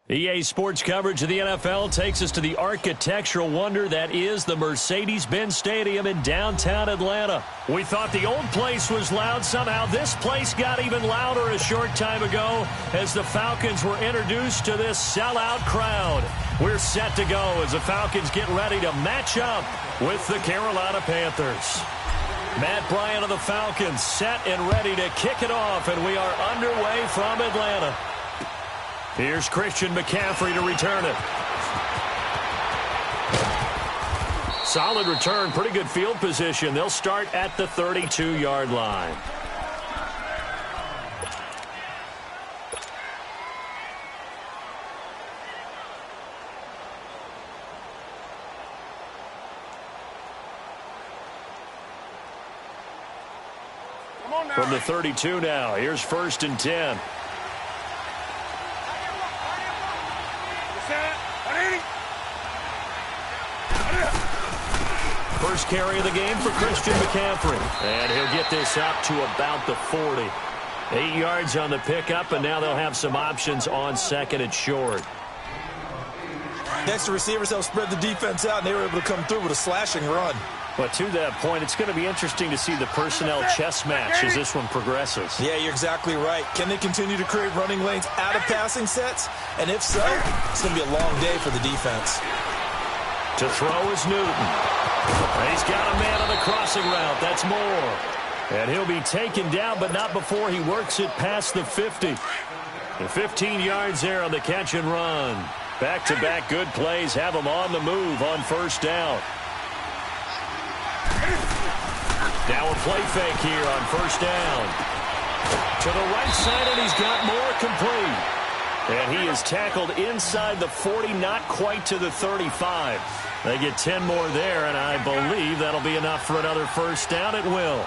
EA Sports coverage of the NFL takes us to the architectural wonder that is the Mercedes-Benz Stadium in downtown Atlanta. We thought the old place was loud. Somehow this place got even louder a short time ago as the Falcons were introduced to this sellout crowd. We're set to go as the Falcons get ready to match up with the Carolina Panthers. Matt Bryant of the Falcons set and ready to kick it off, and we are underway from Atlanta. Here's Christian McCaffrey to return it. Solid return, pretty good field position. They'll start at the 32-yard line. From the 32 now, here's 1st and 10. First carry of the game for Christian McCaffrey. And he'll get this up to about the 40. 8 yards on the pickup, and now they'll have some options on 2nd and short. Next, the receivers help spread the defense out, and they were able to come through with a slashing run. But to that point, it's going to be interesting to see the personnel chess match as this one progresses. Yeah, you're exactly right. Can they continue to create running lanes out of passing sets? And if so, it's going to be a long day for the defense. To throw is Newton. He's got a man on the crossing route. That's Moore. And he'll be taken down, but not before he works it past the 50. The 15 yards there on the catch and run. Back-to-back good plays have him on the move on 1st down. Now a play fake here on 1st down. To the right side, and he's got Moore complete. And he is tackled inside the 40, not quite to the 35. They get 10 more there, and I believe that'll be enough for another 1st down. It will.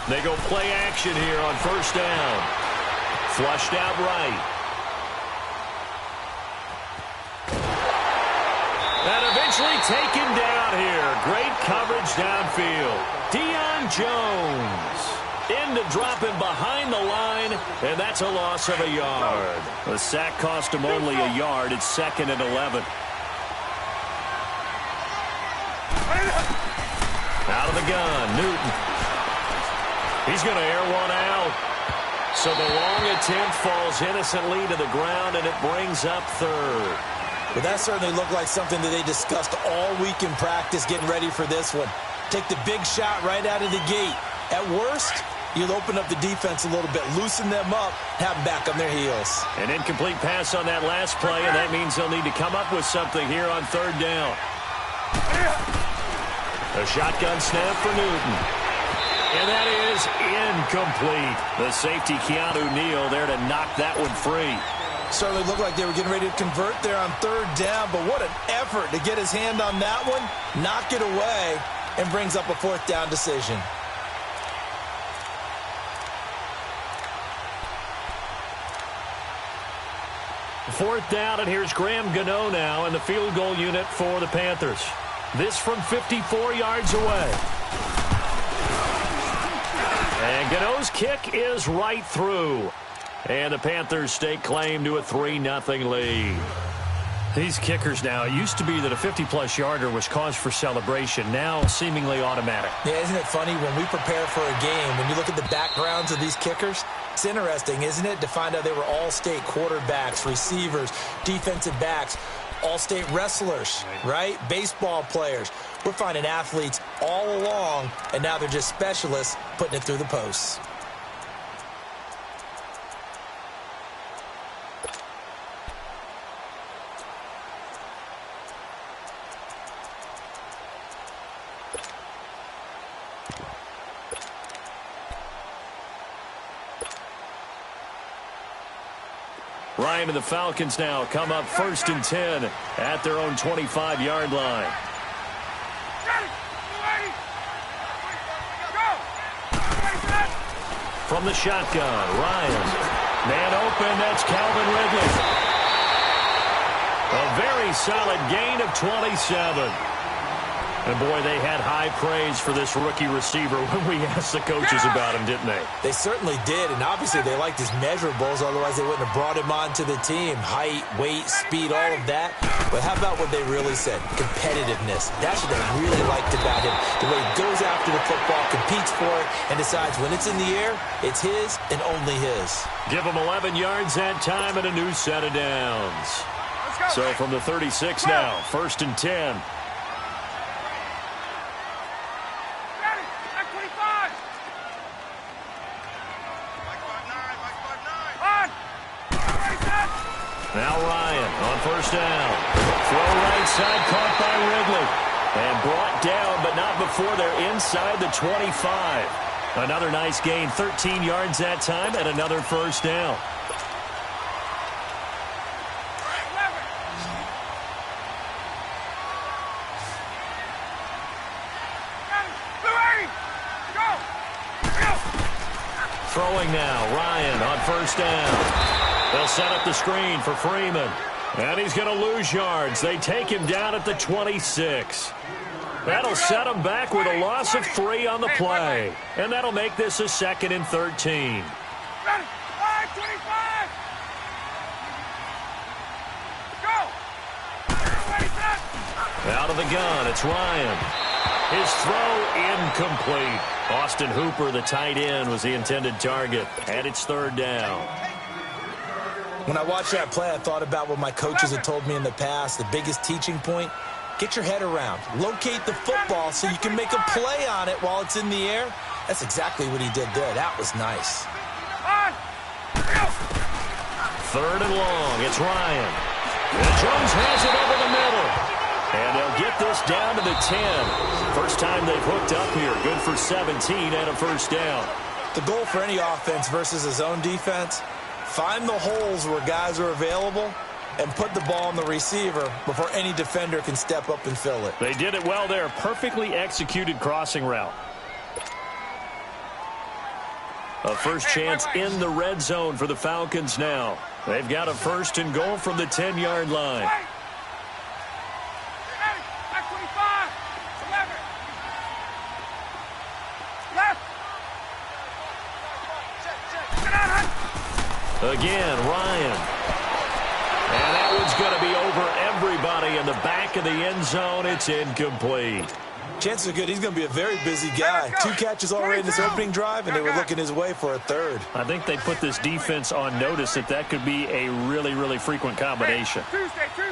They go play action here on 1st down. Flushed out right. And eventually taken down here. Great coverage downfield. Deion Jones into dropping behind the line, and that's a loss of a yard. The sack cost him only a yard. It's 2nd and 11. Out of the gun, Newton. He's going to air one out. So the long attempt falls innocently to the ground, and it brings up 3rd. But that certainly looked like something that they discussed all week in practice getting ready for this one. Take the big shot right out of the gate. At worst, you'll open up the defense a little bit, loosen them up, have them back on their heels. An incomplete pass on that last play, and that means they'll need to come up with something here on 3rd down. A shotgun snap for Newton. And that is incomplete. The safety, Keanu Neal, there to knock that one free. Certainly looked like they were getting ready to convert there on 3rd down, but what an effort to get his hand on that one, knock it away, and brings up a 4th down decision. Fourth down, and here's Graham Gano now in the field goal unit for the Panthers. This from 54 yards away. And Gano's kick is right through. And the Panthers stake claim to a 3-0 lead. These kickers now, it used to be that a 50-plus yarder was cause for celebration. Now seemingly automatic. Yeah, isn't it funny when we prepare for a game, when you look at the backgrounds of these kickers, it's interesting, isn't it, to find out they were all-state quarterbacks, receivers, defensive backs, all-state wrestlers, right? Baseball players. We're finding athletes all along, and now they're just specialists putting it through the posts. Ryan and the Falcons now come up 1st and 10 at their own 25-yard line. From the shotgun, Ryan. Man open, that's Calvin Ridley. A very solid gain of 27. And, boy, they had high praise for this rookie receiver when we asked the coaches about him, didn't they? They certainly did, and obviously they liked his measurables, otherwise they wouldn't have brought him onto the team. Height, weight, speed, all of that. But how about what they really said? Competitiveness. That's what they really liked about him. The way he goes after the football, competes for it, and decides when it's in the air, it's his and only his. Give him 11 yards that time and a new set of downs. So from the 36 now, 1st and 10. Now Ryan on 1st down. Throw right side, caught by Ridley. And brought down, but not before they're inside the 25. Another nice gain, 13 yards that time, and another 1st down. Throwing now, Ryan on 1st down. They'll set up the screen for Freeman. And he's going to lose yards. They take him down at the 26. That'll set him back with a loss of 3 on the play. And that'll make this a 2nd and 13. Out of the gun, it's Ryan. His throw incomplete. Austin Hooper, the tight end, was the intended target. And it's 3rd down. When I watched that play, I thought about what my coaches had told me in the past. The biggest teaching point, get your head around. Locate the football so you can make a play on it while it's in the air. That's exactly what he did there. That was nice. 3rd and long. It's Ryan. And Jones has it over the middle. And they'll get this down to the 10. First time they've hooked up here. Good for 17 and a 1st down. The goal for any offense versus a zone defense, find the holes where guys are available and put the ball on the receiver before any defender can step up and fill it. They did it well there. Perfectly executed crossing route. A first chance in the red zone for the Falcons now. They've got a 1st and goal from the 10-yard line. Again, Ryan. And that one's going to be over everybody in the back of the end zone. It's incomplete. Chances are good he's going to be a very busy guy. 2 catches already in this opening drive, and they were looking his way for a 3rd. I think they put this defense on notice that could be a really, really frequent combination. Tuesday. 20.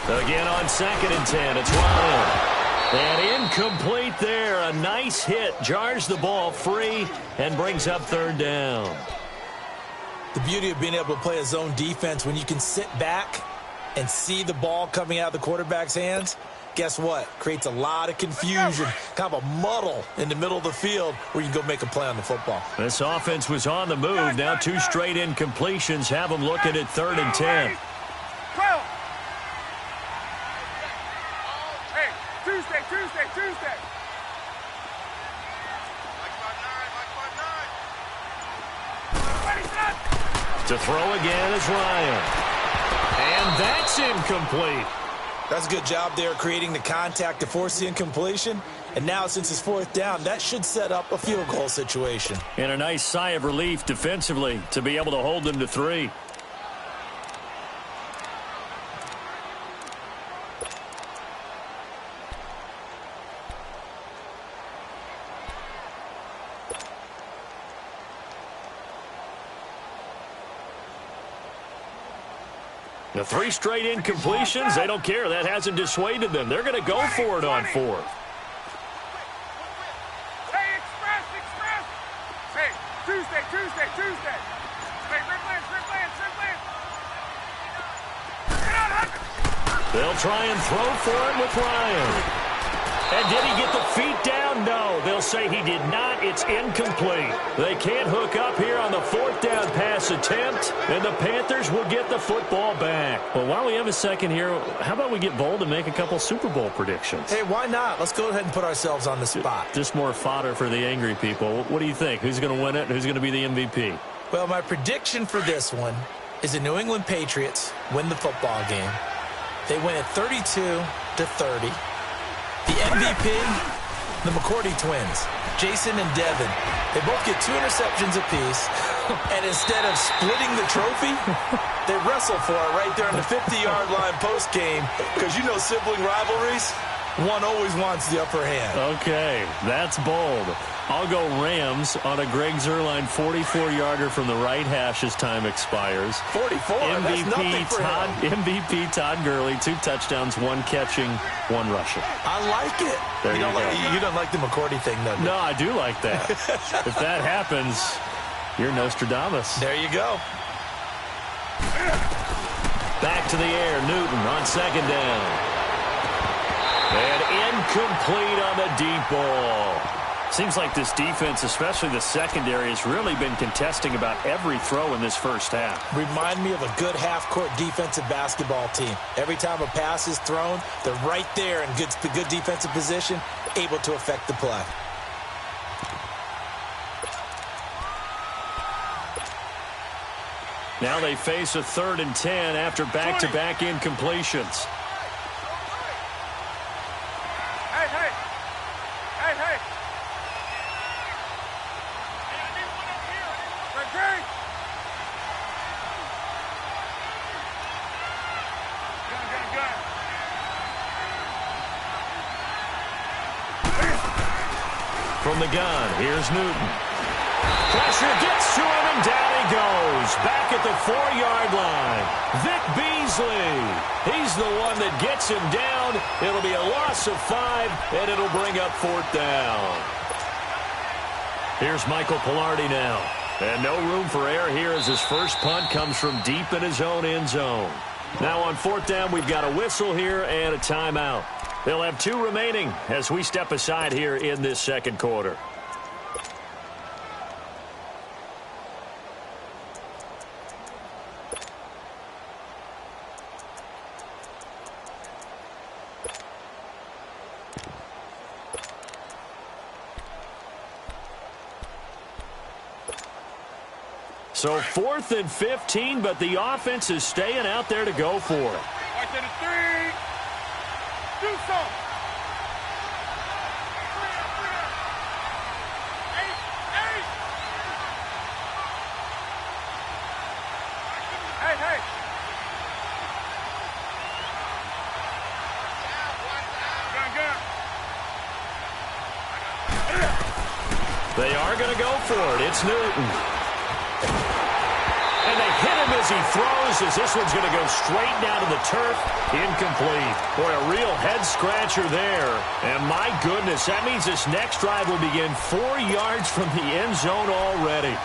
Again on 2nd and 10, it's Ryan. And incomplete there. A nice hit. Jars the ball free and brings up 3rd down. The beauty of being able to play a zone defense when you can sit back and see the ball coming out of the quarterback's hands, guess what? Creates a lot of confusion, kind of a muddle in the middle of the field where you can go make a play on the football. This offense was on the move. Now 2 straight incompletions have them looking at 3rd and 10. Tuesday. To throw again is Ryan. And that's incomplete. That's a good job there creating the contact to force the incompletion. And now since it's 4th down, that should set up a field goal situation. And a nice sigh of relief defensively to be able to hold them to 3. The 3 straight incompletions, they don't care. That hasn't dissuaded them. They're going to go for it on 4th. Hey, express. Hey, Tuesday. Hey, Rick Lance. They'll try and throw for it with Ryan. And did he get the feet down? No. They'll say he did not. It's incomplete. They can't hook up here on the 4th down pass pass attempt, and the Panthers will get the football back. Well, while we have a second here, how about we get bold and make a couple Super Bowl predictions? Hey, why not? Let's go ahead and put ourselves on the spot. Just more fodder for the angry people. What do you think? Who's going to win it? Who's going to be the MVP? Well, my prediction for this one is the New England Patriots win the football game. They win it 32-30. The MVP, the McCourty twins, Jason and Devin. They both get 2 interceptions apiece. And instead of splitting the trophy, they wrestle for it right there on the 50-yard line post-game. Because you know sibling rivalries, one always wants the upper hand. Okay, that's bold. I'll go Rams on a Greg Zuerlein 44-yarder from the right hash as time expires. 44? That's nothing for him. MVP Todd Gurley, 2 touchdowns, 1 catching, 1 rushing. I like it. There You don't like the McCourty thing, though, do you? No, I do like that. If that happens, you're Nostradamus. There you go. Back to the air, Newton on second down. And incomplete on the deep ball. Seems like this defense, especially the secondary, has really been contesting about every throw in this first half. Remind me of a good half-court defensive basketball team. Every time a pass is thrown, they're right there in good defensive position, able to affect the play. Now they face a 3rd and 10 after back-to-back incompletions. From the gun, here's Newton. Pressure gets to him, and down he goes. Back at the 4-yard line. Vic Beasley. He's the one that gets him down. It'll be a loss of 5, and it'll bring up 4th down. Here's Michael Pilardi now. And no room for error here as his first punt comes from deep in his own end zone. Now on 4th down, we've got a whistle here and a timeout. They'll have 2 remaining as we step aside here in this second quarter. So 4th and 15, but the offense is staying out there to go for it. Right to the 3. Do something. 8. Hey. Gun. They are going to go for it. It's Newton. And they hit him as he throws, as this one's going to go straight down to the turf. Incomplete. Boy, a real head-scratcher there. And my goodness, that means this next drive will begin 4 yards from the end zone already.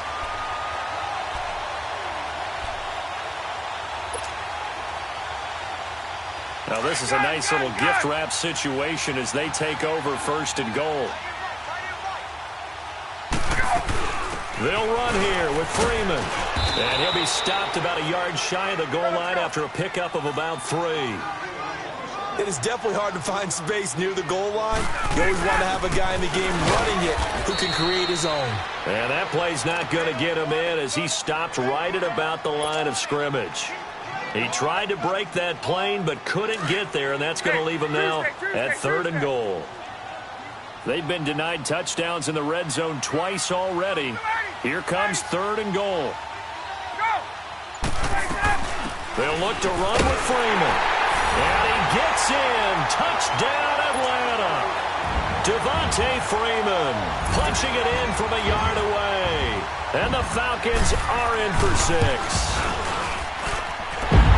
Now, this is a nice little gift-wrap situation as they take over 1st and goal. They'll run here with Freeman. And he'll be stopped about a yard shy of the goal line after a pickup of about 3. It is definitely hard to find space near the goal line. You always want to have a guy in the game running it who can create his own. And that play's not going to get him in as he stopped right at about the line of scrimmage. He tried to break that plane but couldn't get there, and that's going to leave him now at 3rd and goal. They've been denied touchdowns in the red zone twice already. Here comes 3rd and goal. They'll look to run with Freeman. And he gets in. Touchdown, Atlanta. Devontae Freeman punching it in from a yard away. And the Falcons are in for 6.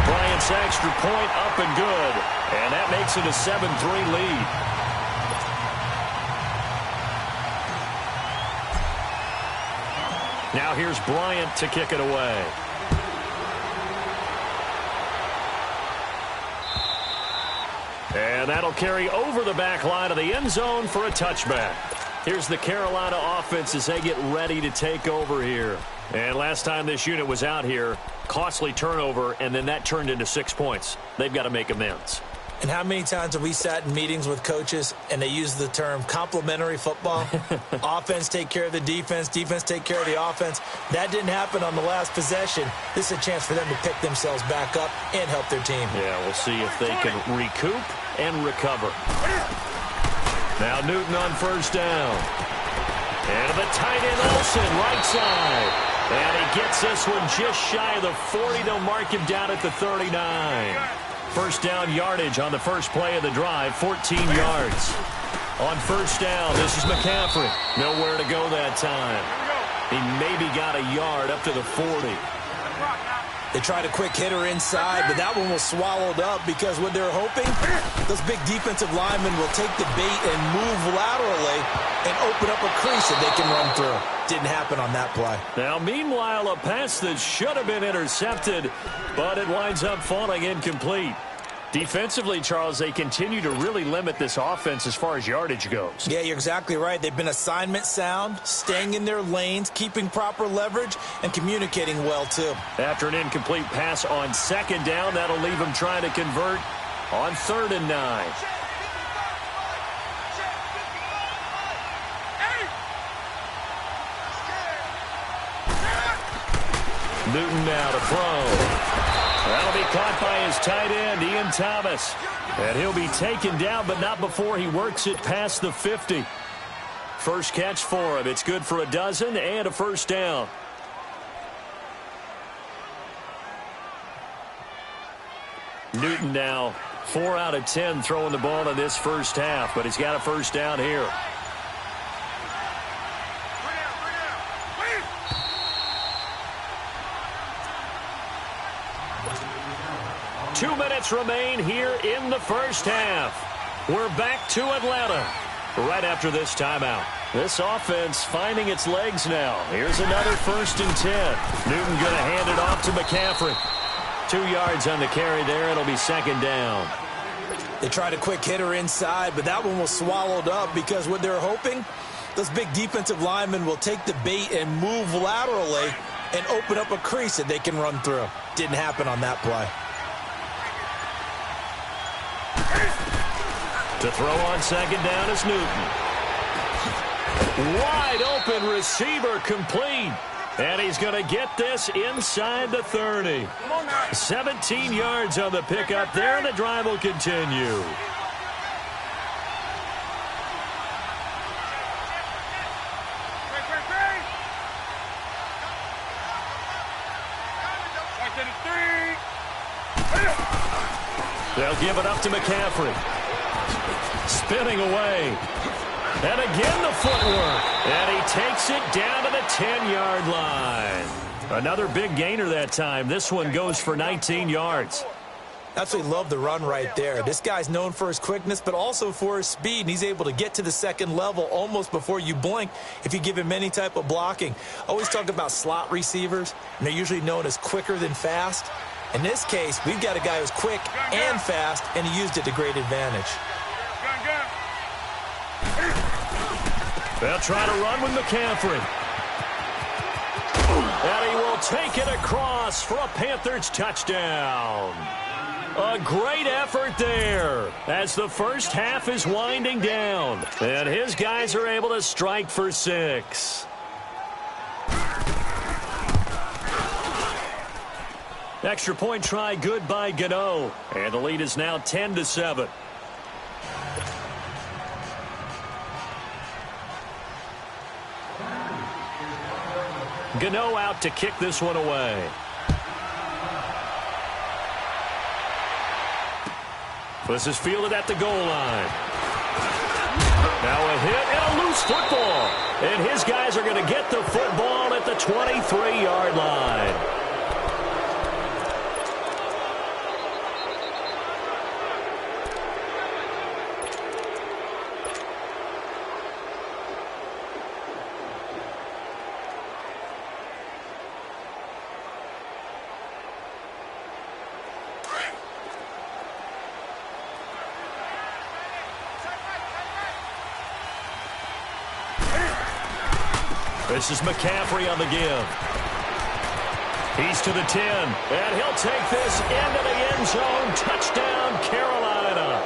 Bryant's extra point up and good. And that makes it a 7-3 lead. Now here's Bryant to kick it away. And that'll carry over the back line of the end zone for a touchback. Here's the Carolina offense as they get ready to take over here. And last time this unit was out here, costly turnover, and then that turned into 6 points. They've got to make amends. And how many times have we sat in meetings with coaches and they use the term complementary football? Offense take care of the defense, defense take care of the offense. That didn't happen on the last possession. This is a chance for them to pick themselves back up and help their team. Yeah, we'll see if they can recoup and recover. Now Newton on first down. And the tight end Olsen, right side. And he gets this one just shy of the 40. They'll mark him down at the 39. First down yardage on the first play of the drive, 14 yards. On first down, this is McCaffrey. Nowhere to go that time. He maybe got a yard up to the 40. They tried a quick hitter inside, but that one was swallowed up because what they're hoping, those big defensive linemen will take the bait and move laterally and open up a crease that they can run through. Didn't happen on that play. Now, meanwhile, a pass that should have been intercepted, but it winds up falling incomplete. Defensively, Charles, they continue to really limit this offense as far as yardage goes. Yeah, you're exactly right. They've been assignment sound, staying in their lanes, keeping proper leverage, and communicating well, too. After an incomplete pass on second down, that'll leave them trying to convert on 3rd and 9. Newton now to throw. That'll be caught by his tight end, Ian Thomas. And he'll be taken down, but not before he works it past the 50. First catch for him. It's good for a dozen and a first down. Newton now 4 out of 10 throwing the ball in this first half, but he's got a first down here. Two minutes remain here in the first half. We're back to Atlanta right after this timeout. This offense finding its legs now. Here's another 1st and 10. Newton going to hand it off to McCaffrey. 2 yards on the carry there. It'll be 2nd down. They tried a quick hitter inside, but that one was swallowed up because what they're hoping, those big defensive linemen will take the bait and move laterally and open up a crease that they can run through. Didn't happen on that play. To throw on 2nd down is Newton. Wide open receiver complete. And he's going to get this inside the 30. 17 yards on the pickup there, and the drive will continue. They'll give it up to McCaffrey. Spinning away. And again the footwork. And he takes it down to the 10-yard line. Another big gainer that time. This one goes for 19 yards. Absolutely love the run right there. This guy's known for his quickness, but also for his speed. And he's able to get to the second level almost before you blink if you give him any type of blocking. I always talk about slot receivers, and they're usually known as quicker than fast. In this case, we've got a guy who's quick and fast, and he used it to great advantage. They'll try to run with McCaffrey. And he will take it across for a Panthers touchdown. A great effort there as the first half is winding down. And his guys are able to strike for 6. Extra point try good by Gano. And the lead is now 10-7. Gano out to kick this one away. This is fielded at the goal line. Now a hit and a loose football. And his guys are going to get the football at the 23-yard line. This is McCaffrey on the give. He's to the 10, and he'll take this into the end zone. Touchdown, Carolina.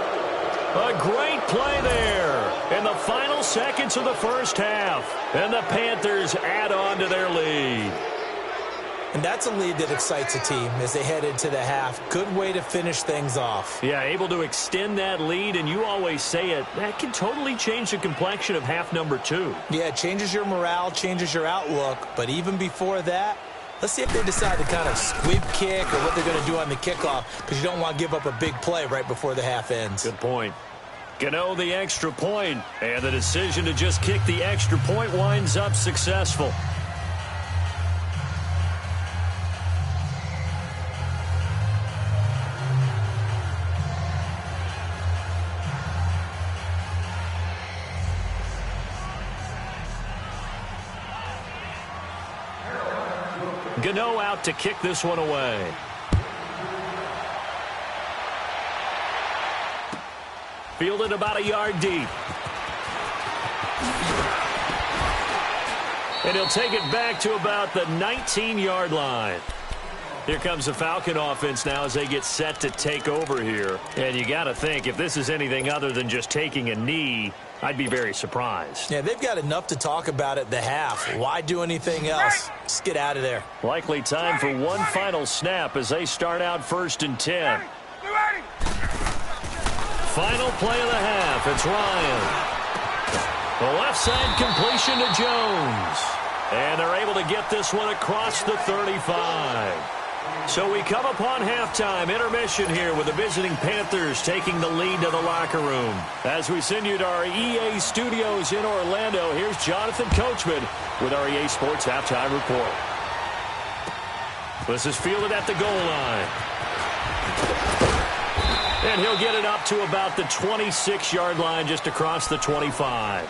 A great play there in the final seconds of the first half. And the Panthers add on to their lead. And that's a lead that excites a team as they head into the half. Good way to finish things off. Yeah, able to extend that lead, and you always say it, that can totally change the complexion of half number 2. Yeah, it changes your morale, changes your outlook. But even before that, let's see if they decide to kind of squib kick or what they're going to do on the kickoff, because you don't want to give up a big play right before the half ends. Good point. Gano the extra point, and the decision to just kick the extra point winds up successful. Gano out to kick this one away. Fielded about a yard deep. And he'll take it back to about the 19-yard line. Here comes the Falcon offense now as they get set to take over here. And you got to think, if this is anything other than just taking a knee, I'd be very surprised. Yeah, they've got enough to talk about at the half. Why do anything else? Just get out of there. Likely time for one final snap as they start out 1st and 10. Final play of the half. It's Ryan. The left side completion to Jones. And they're able to get this one across the 35. So we come upon halftime intermission here with the visiting Panthers taking the lead to the locker room. As we send you to our EA studios in Orlando, here's Jonathan Coachman with our EA Sports Halftime Report. This is fielded at the goal line. And he'll get it up to about the 26-yard line, just across the 25.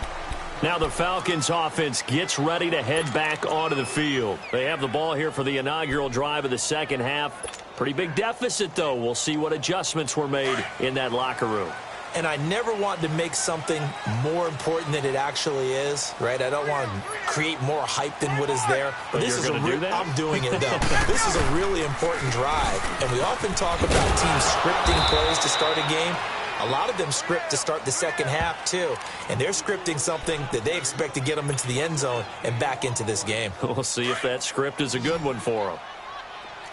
Now the Falcons offense gets ready to head back onto the field. They have the ball here for the inaugural drive of the second half. Pretty big deficit, though. We'll see what adjustments were made in that locker room. And I never want to make something more important than it actually is, right? I don't want to create more hype than what is there. But this is do that? I'm doing it, though. This is a really important drive. And we often talk about teams scripting plays to start a game. A lot of them script to start the second half, too. And they're scripting something that they expect to get them into the end zone and back into this game. We'll see if that script is a good one for them.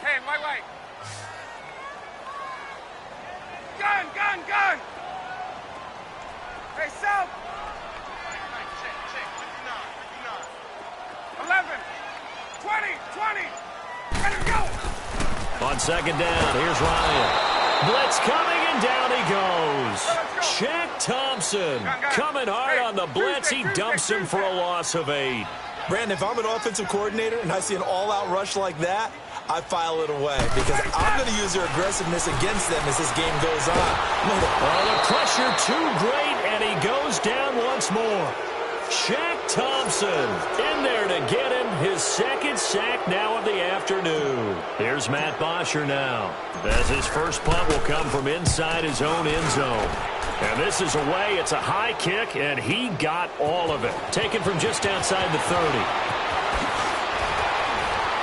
Hey, wait. Gun! Hey, South! 11, 20, ready to go! On second down, here's Ryan. Blitz coming, and down he goes. Shaq Thompson coming hard on the blitz. He dumps him for a loss of 8. Brandon, if I'm an offensive coordinator and I see an all-out rush like that, I file it away because I'm going to use their aggressiveness against them as this game goes on. Oh, the pressure too great, and he goes down once more. Shaq Thompson in there to get him his second sack now of the afternoon. Here's Matt Bosher now, as his first punt will come from inside his own end zone. And this is away. It's a high kick, and he got all of it. Taken from just outside the 30.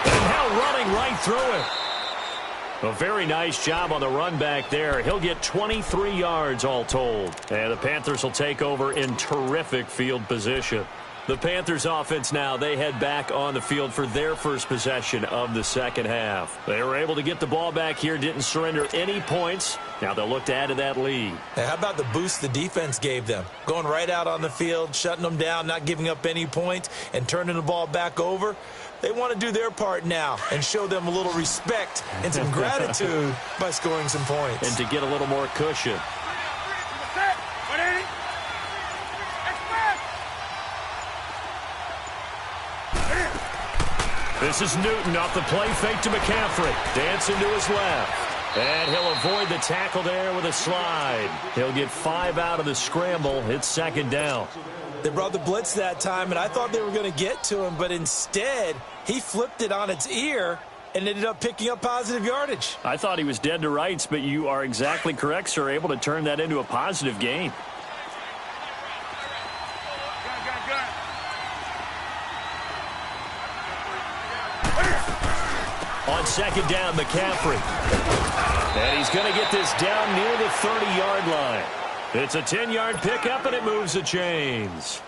And now running right through it. A very nice job on the run back there. He'll get 23 yards all told. And the Panthers will take over in terrific field position. The Panthers offense now, they head back on the field for their first possession of the second half. They were able to get the ball back here, didn't surrender any points. Now they'll look to add to that lead. Hey, how about the boost the defense gave them? Going right out on the field, shutting them down, not giving up any points, and turning the ball back over. They want to do their part now and show them a little respect and some gratitude by scoring some points. And to get a little more cushion. This is Newton off the play fake to McCaffrey. Dancing to his left. And he'll avoid the tackle there with a slide. He'll get 5 out of the scramble. It's second down. They brought the blitz that time, and I thought they were going to get to him, but instead he flipped it on its ear and ended up picking up positive yardage. I thought he was dead to rights, but you are exactly correct, sir, able to turn that into a positive gain. On second down, McCaffrey. And he's going to get this down near the 30-yard line. It's a 10-yard pickup, and it moves the chains.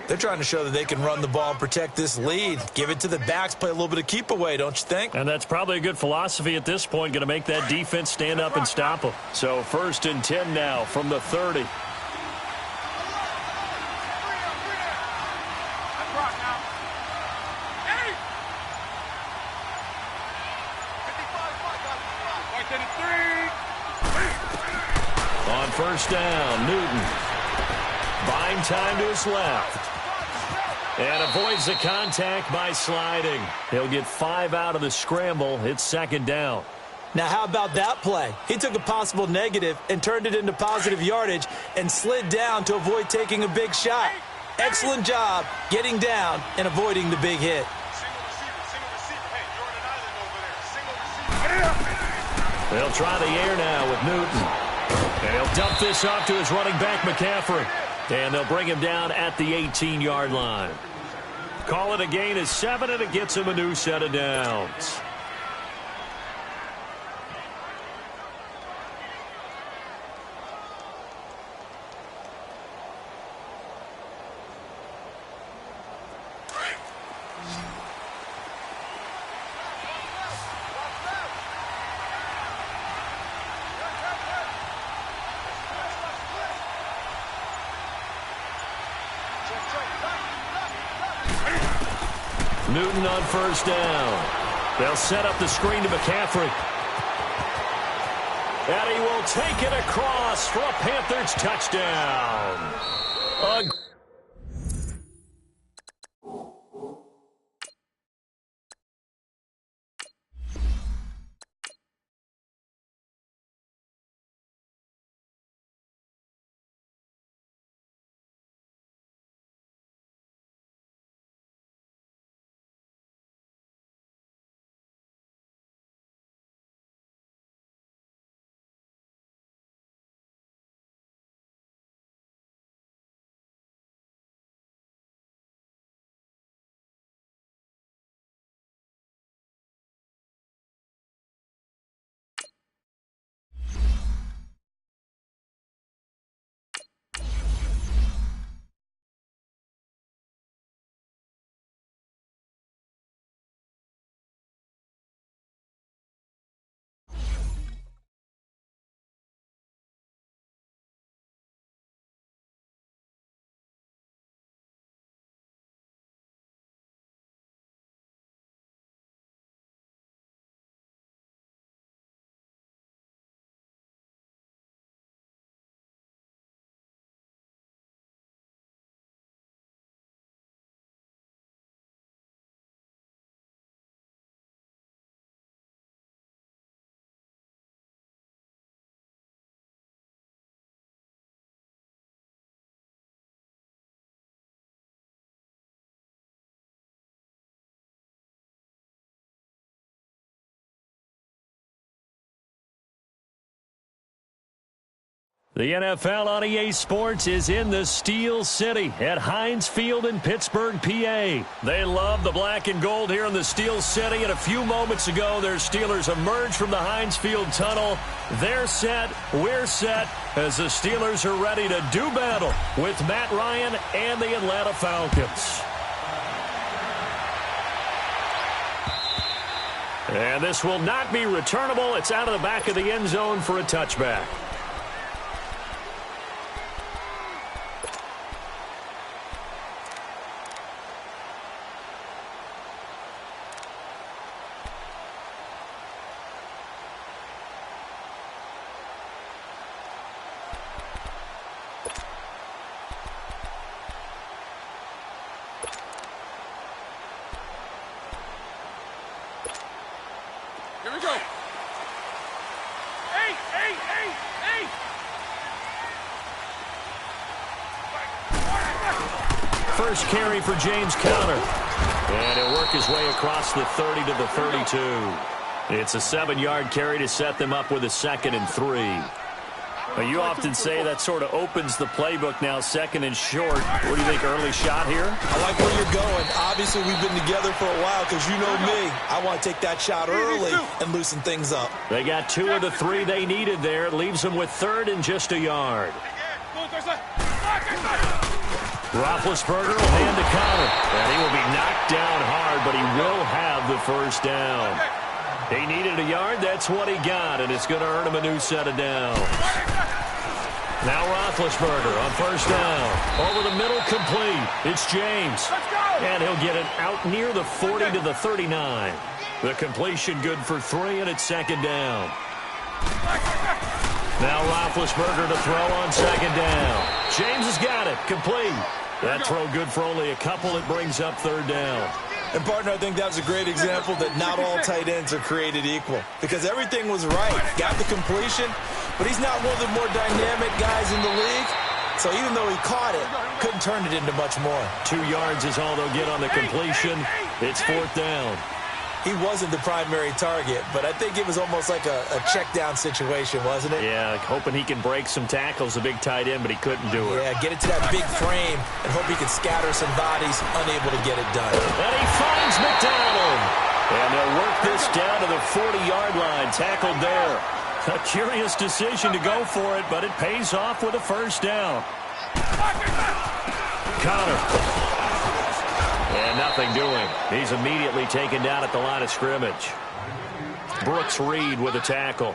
They're trying to show that they can run the ball and protect this lead. Give it to the backs, play a little bit of keep away, don't you think? And that's probably a good philosophy at this point, going to make that defense stand up and stop them. So 1st and 10 now from the 30. On 1st down, Newton. Buying time to his left. And avoids the contact by sliding. He'll get 5 out of the scramble. It's 2nd down. Now, how about that play? He took a possible negative and turned it into positive yardage and slid down to avoid taking a big shot. Excellent job getting down and avoiding the big hit. They'll try the air now with Newton. And he'll dump this off to his running back, McCaffrey. And they'll bring him down at the 18-yard line. Call it a gain of 7, and it gets him a new set of downs. Newton on 1st down. They'll set up the screen to McCaffrey. And he will take it across for a Panthers touchdown. The NFL on EA Sports is in the Steel City at Heinz Field in Pittsburgh, PA. They love the black and gold here in the Steel City, and a few moments ago, their Steelers emerged from the Heinz Field tunnel. They're set, we're set, as the Steelers are ready to do battle with Matt Ryan and the Atlanta Falcons. And this will not be returnable. It's out of the back of the end zone for a touchback. Here we go. Hey! First carry for James Conner. And he'll work his way across the 30 to the 32. It's a 7-yard carry to set them up with a 2nd and 3. Well, you often say that sort of opens the playbook now, second and short. What do you think, early shot here? I like where you're going. Obviously, we've been together for a while because you know me. I want to take that shot early and loosen things up. They got 2 of the 3 they needed there. It leaves them with third and just a yard. Roethlisberger will hand to Connor. And he will be knocked down hard, but he will have the first down. He needed a yard. That's what he got, and it's going to earn him a new set of downs. Now Roethlisberger on first down. Over the middle, complete. It's James. And he'll get it out near the 40 to the 39. The completion good for 3, and it's second down. Now Roethlisberger to throw on second down. James has got it. Complete. That throw good for only a couple. It brings up third down. And, partner, I think that was a great example that not all tight ends are created equal because everything was right. Got the completion, but he's not one of the more dynamic guys in the league. So even though he caught it, couldn't turn it into much more. 2 yards is all they'll get on the completion. It's fourth down. He wasn't the primary target, but I think it was almost like a check-down situation, wasn't it? Yeah, hoping he can break some tackles, a big tight end, but he couldn't do it. Yeah, get it to that big frame and hope he can scatter some bodies, unable to get it done. And he finds McDonald. And they'll work this down to the 40-yard line, tackled there. A curious decision to go for it, but it pays off with a first down. Connor. And nothing doing. He's immediately taken down at the line of scrimmage. Brooks Reed with a tackle.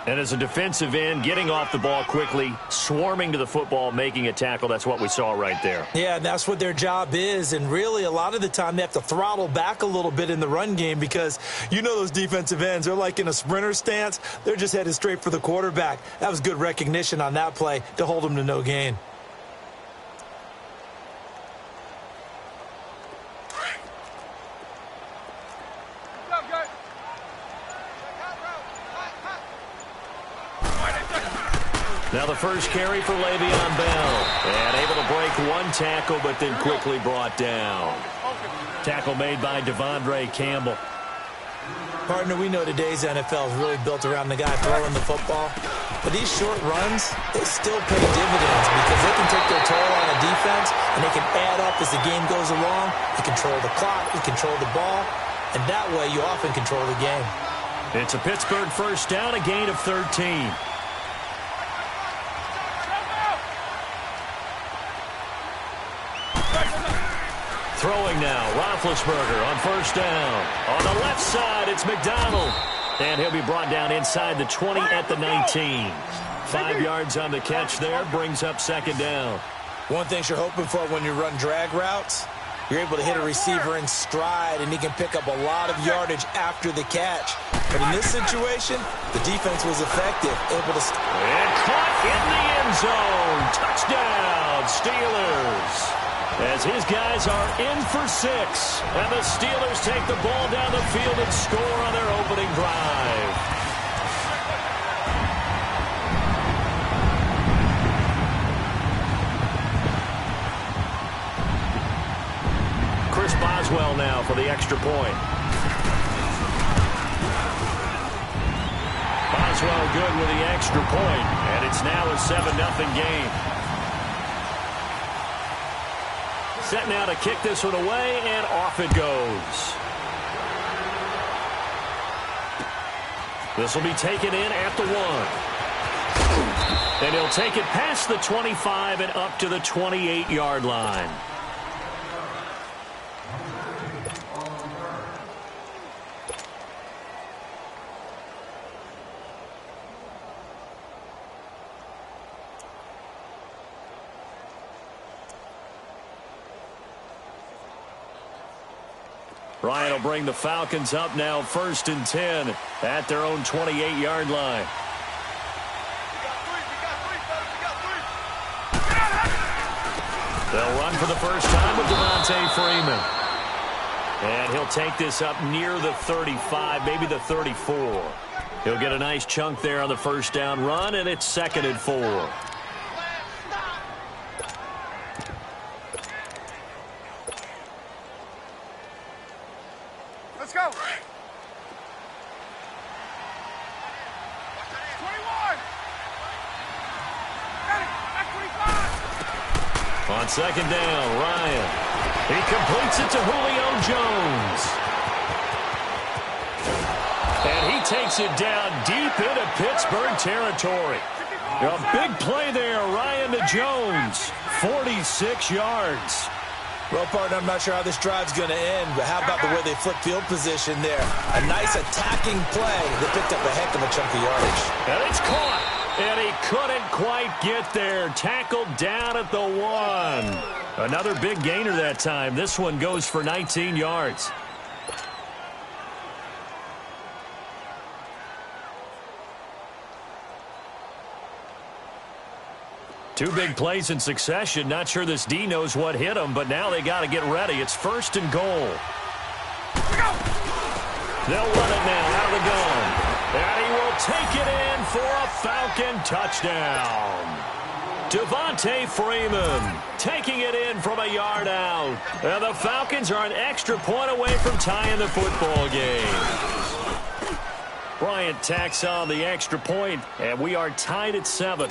And as a defensive end, getting off the ball quickly, swarming to the football, making a tackle. That's what we saw right there. Yeah, and that's what their job is. And really, a lot of the time, they have to throttle back a little bit in the run game because you know those defensive ends, they're like in a sprinter stance. They're just headed straight for the quarterback. That was good recognition on that play to hold them to no gain. Now the first carry for Le'Veon Bell. And able to break 1 tackle, but then quickly brought down. Tackle made by Devondre Campbell. Partner, we know today's NFL is really built around the guy throwing the football. But these short runs, they still pay dividends because they can take their toll on a defense, and they can add up as the game goes along. You control the clock, you control the ball, and that way you often control the game. It's a Pittsburgh first down, a gain of 13. Throwing now, Roethlisberger on first down. On the left side, it's McDonald. And he'll be brought down inside the 20 at the 19. 5 yards on the catch there, brings up second down. One thing you're hoping for when you run drag routes, you're able to hit a receiver in stride, and he can pick up a lot of yardage after the catch. But in this situation, the defense was effective, able to... And caught in the end zone. Touchdown, Steelers. As his guys are in for 6. And the Steelers take the ball down the field and score on their opening drive. Chris Boswell now for the extra point. Boswell good with the extra point, and it's now a 7-0 game. Set now to kick this one away, and off it goes. This will be taken in at the 1. And he'll take it past the 25 and up to the 28-yard line. Ryan will bring the Falcons up now 1st and 10 at their own 28-yard line. They'll run for the first time with Devontae Freeman. And he'll take this up near the 35, maybe the 34. He'll get a nice chunk there on the first down run, and it's 2nd and 4. Let's go. 21. On second down, Ryan. He completes it to Julio Jones. And he takes it down deep into Pittsburgh territory. A big play there, Ryan to Jones. 46 yards. Well, partner, I'm not sure how this drive's going to end, but how about the way they flip field position there? A nice attacking play that picked up a heck of a chunk of yardage. And it's caught. And he couldn't quite get there. Tackled down at the 1. Another big gainer that time. This one goes for 19 yards. Two big plays in succession. Not sure this D knows what hit him, but now they got to get ready. It's 1st and goal. They'll run it now out of the gun. And he will take it in for a Falcon touchdown. Devontae Freeman taking it in from a yard out. And the Falcons are an extra point away from tying the football game. Bryant tacks on the extra point, and we are tied at 7.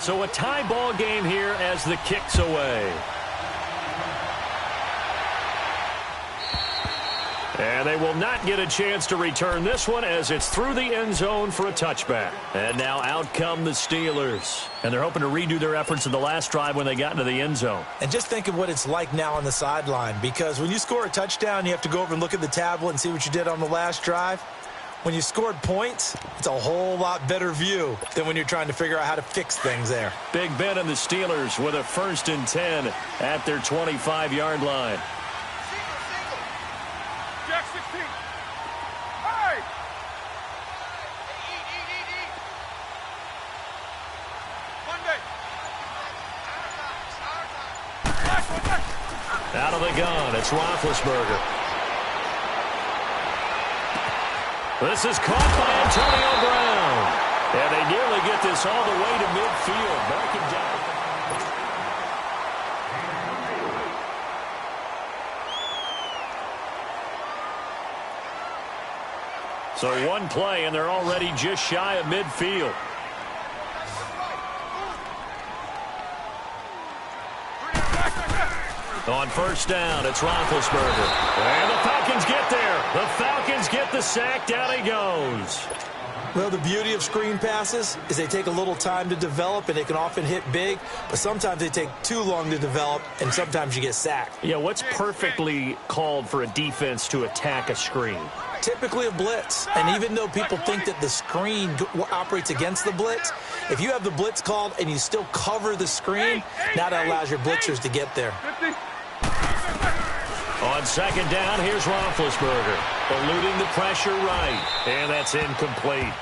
So a tie ball game here as the kick's away. And they will not get a chance to return this one as it's through the end zone for a touchback. And now out come the Steelers. And they're hoping to redo their efforts in the last drive when they got into the end zone. And just think of what it's like now on the sideline, because when you score a touchdown, you have to go over and look at the tablet and see what you did on the last drive. When you scored points, it's a whole lot better view than when you're trying to figure out how to fix things there. Big Ben and the Steelers with a 1st and 10 at their 25-yard line. Jack 16. Hey! Monday. Out of the gun, it's Roethlisberger. This is caught by Antonio Brown. And they nearly get this all the way to midfield. Backing down. So one play, and they're already just shy of midfield. On 1st down, it's Roethlisberger. And the Falcons get there. The Falcons get the sack. Down he goes. Well, the beauty of screen passes is they take a little time to develop, and they can often hit big, but sometimes they take too long to develop, and sometimes you get sacked. Yeah, what's perfectly called for a defense to attack a screen? Typically a blitz, and even though people think that the screen operates against the blitz, if you have the blitz called and you still cover the screen, now that allows your blitzers to get there. On 2nd down, here's Roethlisberger. Eluding the pressure right. And that's incomplete.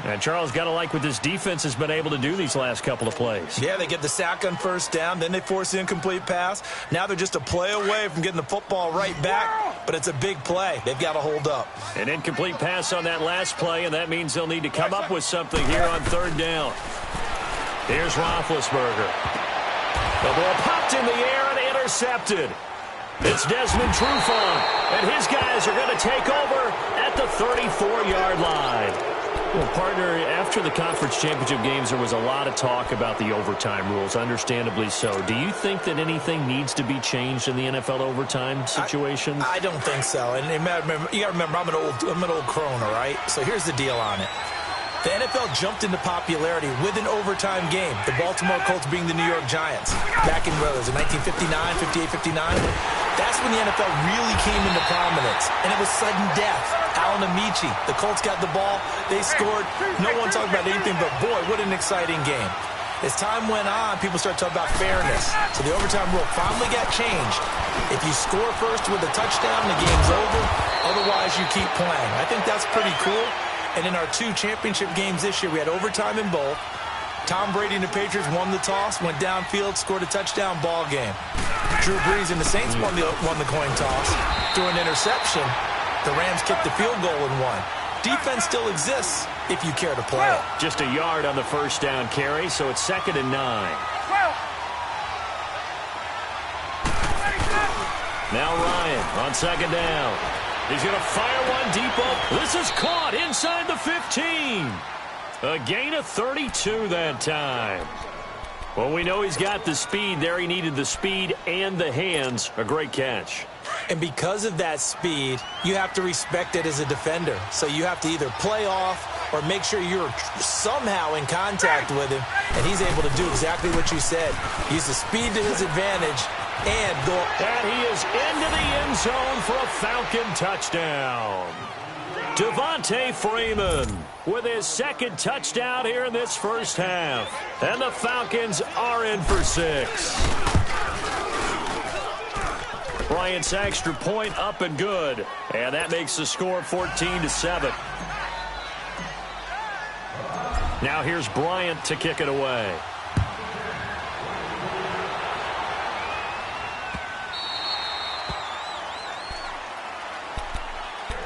And Charles, got to like what this defense has been able to do these last couple of plays. Yeah, they get the sack on 1st down, then they force the incomplete pass. Now they're just a play away from getting the football right back, but it's a big play. They've got to hold up. An incomplete pass on that last play, and that means they'll need to come up with something here on 3rd down. Here's Roethlisberger. The ball popped in the air and intercepted. It's Desmond Trufant, and his guys are going to take over at the 34-yard line. Well, partner, after the conference championship games, there was a lot of talk about the overtime rules, understandably so. Do you think that anything needs to be changed in the NFL overtime situation? I don't think so. And you got to remember, I'm an old crone, all right? So here's the deal on it. The NFL jumped into popularity with an overtime game, the Baltimore Colts being the New York Giants. Back in, what was it, 1959, 58, 59? That's when the NFL really came into prominence, and it was sudden death. Alan Amici, the Colts got the ball, they scored. No one talked about anything but, boy, what an exciting game. As time went on, people started talking about fairness. So the overtime rule finally got changed. If you score first with a touchdown, the game's over. Otherwise, you keep playing. I think that's pretty cool. And in our 2 championship games this year, we had overtime in both. Tom Brady and the Patriots won the toss, went downfield, scored a touchdown, ball game. Drew Brees and the Saints won the coin toss. Through an interception, the Rams kicked the field goal and won. Defense still exists if you care to play it. Just a yard on the 1st down carry, so it's 2nd and 9. Now Ryan on 2nd down. He's going to fire one deep up. This is caught inside the 15. A gain of 32 that time. Well, we know he's got the speed there. He needed the speed and the hands. A great catch. And because of that speed, you have to respect it as a defender. So you have to either play off or make sure you're somehow in contact with him. And he's able to do exactly what you said. Use the speed to his advantage and go. And he is into the end zone for a Falcon touchdown. Devontae Freeman with his second touchdown here in this first half. And the Falcons are in for 6. Bryant's extra point up and good. And that makes the score 14-7. Now here's Bryant to kick it away.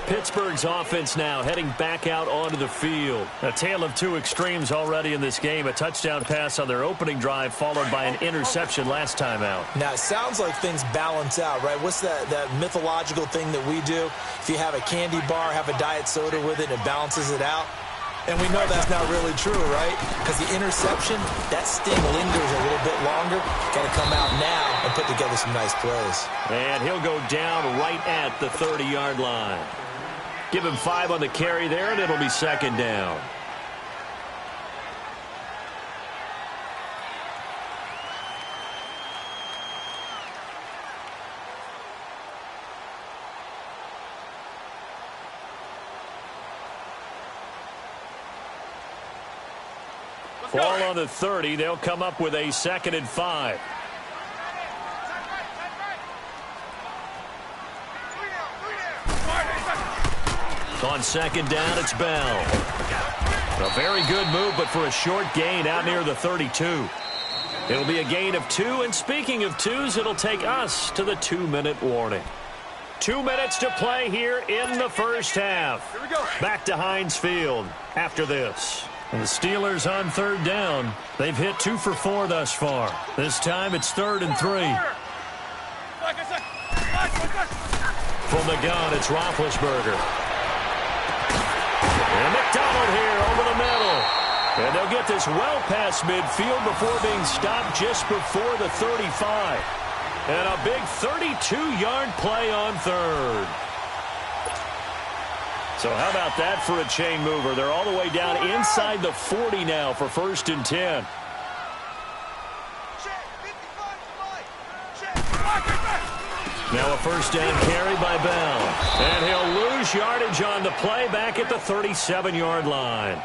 Pittsburgh's offense now heading back out onto the field. A tale of two extremes already in this game. A touchdown pass on their opening drive followed by an interception last time out. Now, it sounds like things balance out, right? What's that mythological thing that we do? If you have a candy bar, have a diet soda with it, it balances it out. And we know that's not really true, right? Because the interception, that sting lingers a little bit longer. Got to come out now and put together some nice plays. And he'll go down right at the 30-yard line. Give him 5 on the carry there, and it'll be second down. Ball on the 30. They'll come up with a 2nd and 5. On second down, it's Bell. A very good move, but for a short gain out near the 32. It'll be a gain of 2, and speaking of 2s, it'll take us to the 2-minute warning. 2 minutes to play here in the first half. Here we go. Back to Heinz Field after this. And the Steelers on 3rd down. They've hit 2 for 4 thus far. This time it's 3rd and 3. From the gun, it's Roethlisberger. And McDonald here over the middle. And they'll get this well past midfield before being stopped just before the 35. And a big 32-yard play on 3rd. So how about that for a chain mover? They're all the way down inside the 40 now for 1st and 10. Now a first down carry by Bell. And he'll lose yardage on the play back at the 37-yard line.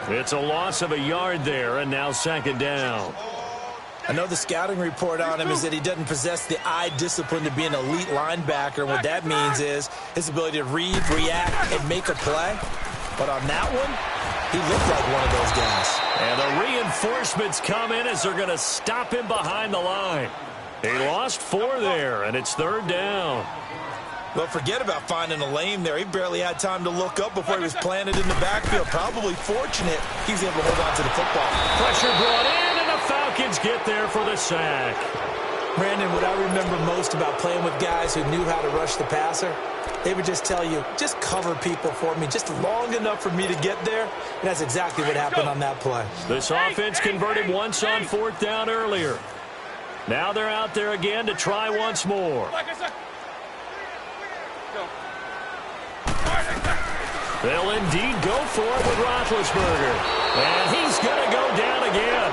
It's a loss of a yard there, and now 2nd down. I know the scouting report on him is that he doesn't possess the eye discipline to be an elite linebacker. And what that means is his ability to read, react, and make a play. But on that one, he looked like one of those guys. And the reinforcements come in as they're going to stop him behind the line. He lost 4 there, and it's 3rd down. Well, forget about finding a lane there. He barely had time to look up before he was planted in the backfield. Probably fortunate he was able to hold on to the football. Pressure brought in, and the Falcons get there for the sack. Brandon, what I remember most about playing with guys who knew how to rush the passer, they would just tell you, just cover people for me, just long enough for me to get there. And that's exactly what happened on that play. This offense converted once on 4th down earlier. Now they're out there again to try once more. They'll indeed go for it with Roethlisberger. And he's going to go down again.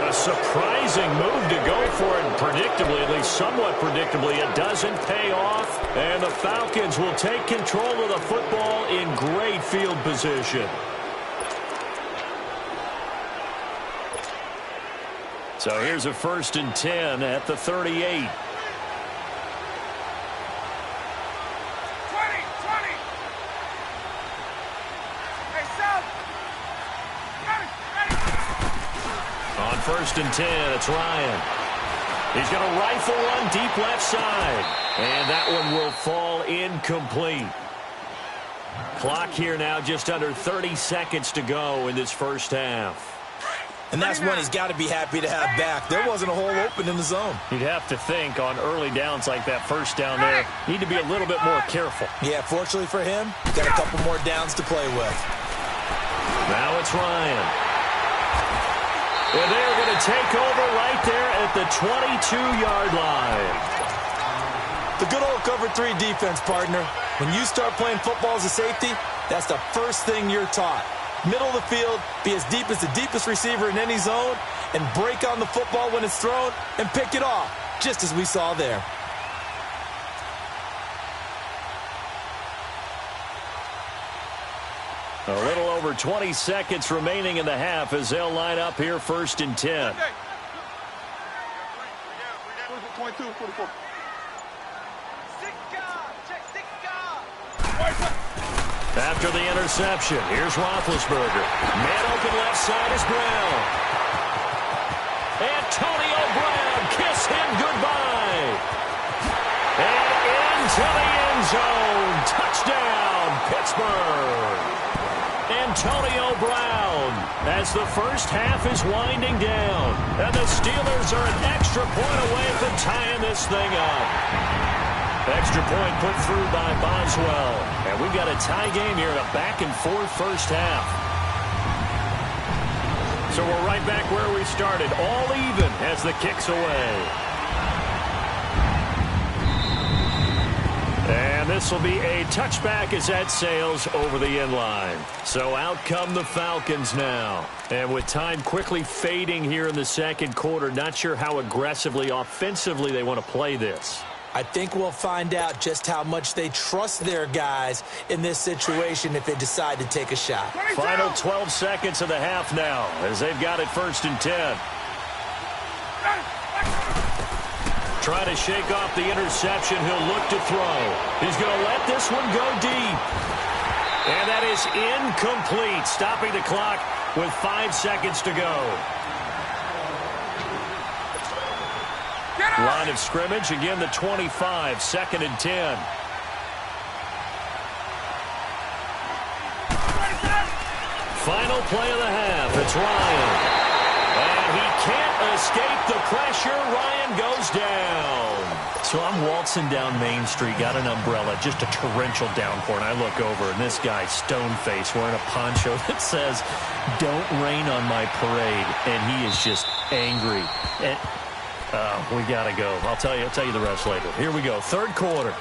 A surprising move to go for it. And predictably, at least somewhat predictably, it doesn't pay off. And the Falcons will take control of the football in great field position. So here's a 1st and 10 at the 38. 20. Hey, Sal. On 1st and 10, it's Ryan. He's going to rifle one deep left side. And that one will fall incomplete. Clock here now just under 30 seconds to go in this first half. And that's one he's got to be happy to have back. There wasn't a hole open in the zone. You'd have to think on early downs like that first down there, need to be a little bit more careful. Yeah, fortunately for him, got a couple more downs to play with. Now it's Ryan. And they're going to take over right there at the 22-yard line. The good old cover 3 defense, partner. When you start playing football as a safety, that's the first thing you're taught. Middle of the field, be as deep as the deepest receiver in any zone, and break on the football when it's thrown and pick it off, just as we saw there. A little over 20 seconds remaining in the half as they'll line up here 1st and 10. 22, 44. After the interception, here's Roethlisberger. Man open left side is Brown. Antonio Brown, kiss him goodbye. And into the end zone. Touchdown, Pittsburgh. Antonio Brown, as the first half is winding down. And the Steelers are an extra point away from tying this thing up. Extra point put through by Boswell. And we've got a tie game here in a back-and-forth first half. So we're right back where we started, all even as the kick's away. And this will be a touchback as that sails over the end line. So out come the Falcons now. And with time quickly fading here in the second quarter, not sure how aggressively, offensively they want to play this. I think we'll find out just how much they trust their guys in this situation if they decide to take a shot. Final 12 seconds of the half now as they've got it 1st and 10. Trying to shake off the interception. He'll look to throw. He's going to let this one go deep. And that is incomplete, stopping the clock with 5 seconds to go. Line of scrimmage, again the 25, 2nd and 10. Final play of the half, it's Ryan. And he can't escape the pressure, Ryan goes down. So I'm waltzing down Main Street, got an umbrella, just a torrential downpour, and I look over, and this guy, stone-faced, wearing a poncho that says, "Don't rain on my parade," and he is just angry. And we got to go. I'll tell you the rest later. Here we go. 3rd quarter.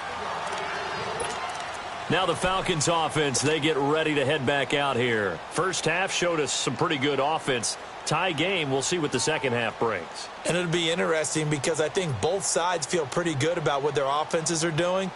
Now the Falcons offense, they get ready to head back out here. First half showed us some pretty good offense. Tie game, we'll see what the second half brings. And it'll be interesting because I think both sides feel pretty good about what their offenses are doing.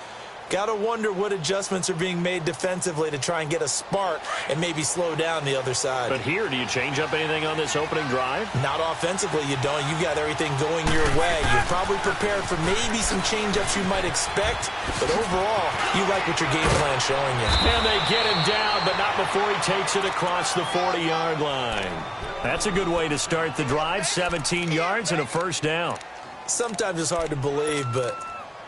Got to wonder what adjustments are being made defensively to try and get a spark and maybe slow down the other side. But here, do you change up anything on this opening drive? Not offensively, you don't. You've got everything going your way. You're probably prepared for maybe some change-ups you might expect, but overall, you like what your game plan's showing you. And they get him down, but not before he takes it across the 40-yard line. That's a good way to start the drive, 17 yards and a first down. Sometimes it's hard to believe, but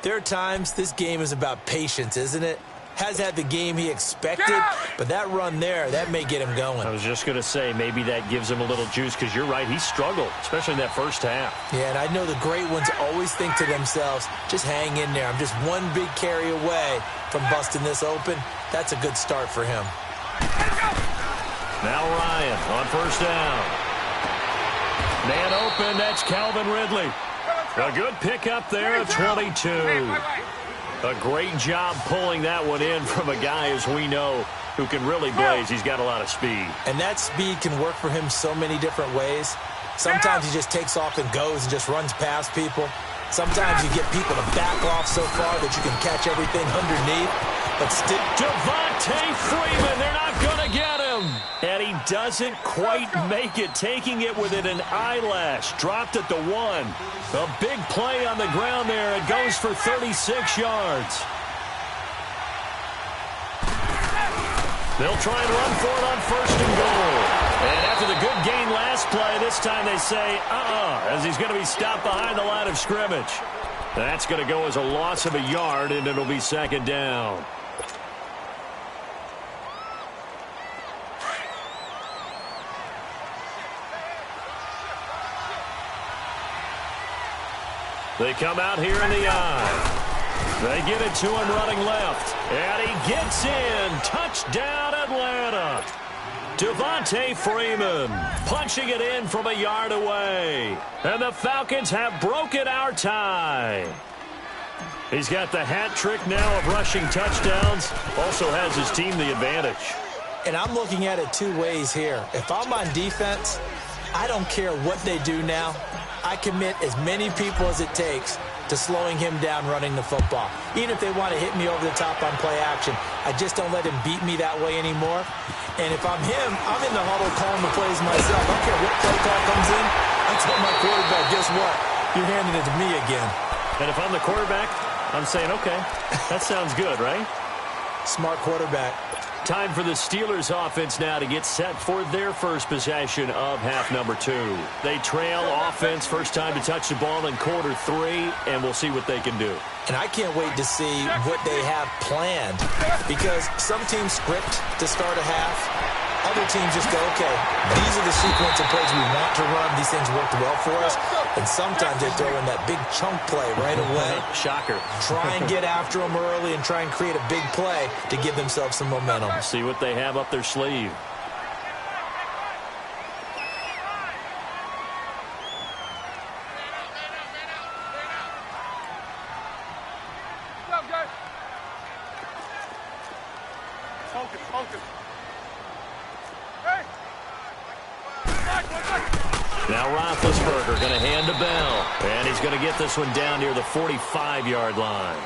there are times this game is about patience, isn't it? Has had the game he expected, but that run there, that may get him going. I was just going to say, maybe that gives him a little juice, because you're right, he struggled, especially in that first half. Yeah, and I know the great ones always think to themselves, just hang in there. I'm just one big carry away from busting this open. That's a good start for him. Now Ryan on first down. Man open, that's Calvin Ridley. A good pickup there at 22. A great job pulling that one in from a guy, as we know, who can really blaze. He's got a lot of speed. And that speed can work for him so many different ways. Sometimes he just takes off and goes and just runs past people. Sometimes you get people to back off so far that you can catch everything underneath. But still, Devontae Freeman, they're not going to get him. And he doesn't quite make it, taking it within an eyelash. Dropped at the 1. A big play on the ground there. It goes for 36 yards. They'll try and run for it on first and goal. And after the good gain last play, this time they say, as he's going to be stopped behind the line of scrimmage. That's going to go as a loss of a yard, and it'll be second down. They come out here in the eye. They get it to him running left. And he gets in. Touchdown, Atlanta. Devontae Freeman punching it in from a yard away. And the Falcons have broken our tie. He's got the hat trick now of rushing touchdowns. Also has his team the advantage. And I'm looking at it two ways here. If I'm on defense, I don't care what they do now. I commit as many people as it takes to slowing him down running the football. Even if they want to hit me over the top on play action, I just don't let him beat me that way anymore. And if I'm him, I'm in the huddle calling the plays myself. I don't care what play call comes in. I tell my quarterback, guess what? You're handing it to me again. And if I'm the quarterback, I'm saying, okay, that sounds good, right? Smart quarterback. Time for the Steelers offense now to get set for their first possession of half number 2. They trail offense, first time to touch the ball in quarter 3, and we'll see what they can do. And I can't wait to see what they have planned, because some teams script to start a half. Other teams just go, okay, these are the sequence of plays we want to run. These things worked well for us. And sometimes they throw in that big chunk play right away. Shocker. Try and get after them early and try and create a big play to give themselves some momentum. See what they have up their sleeve. Now Roethlisberger going to hand to Bell. And he's going to get this one down near the 45-yard line.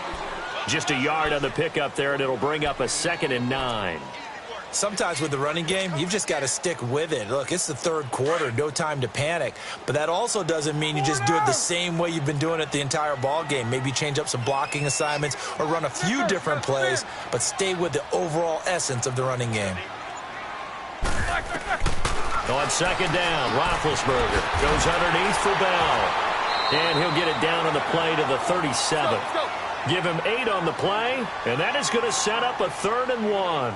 Just a yard on the pickup there, and it'll bring up a 2nd and 9. Sometimes with the running game, you've just got to stick with it. Look, it's the third quarter, no time to panic. But that also doesn't mean you just do it the same way you've been doing it the entire ball game. Maybe change up some blocking assignments or run a few different plays, but stay with the overall essence of the running game. On 2nd down, Roethlisberger goes underneath for Bell. And he'll get it down on the play to the 37. Give him 8 on the play, and that is going to set up a 3rd and 1.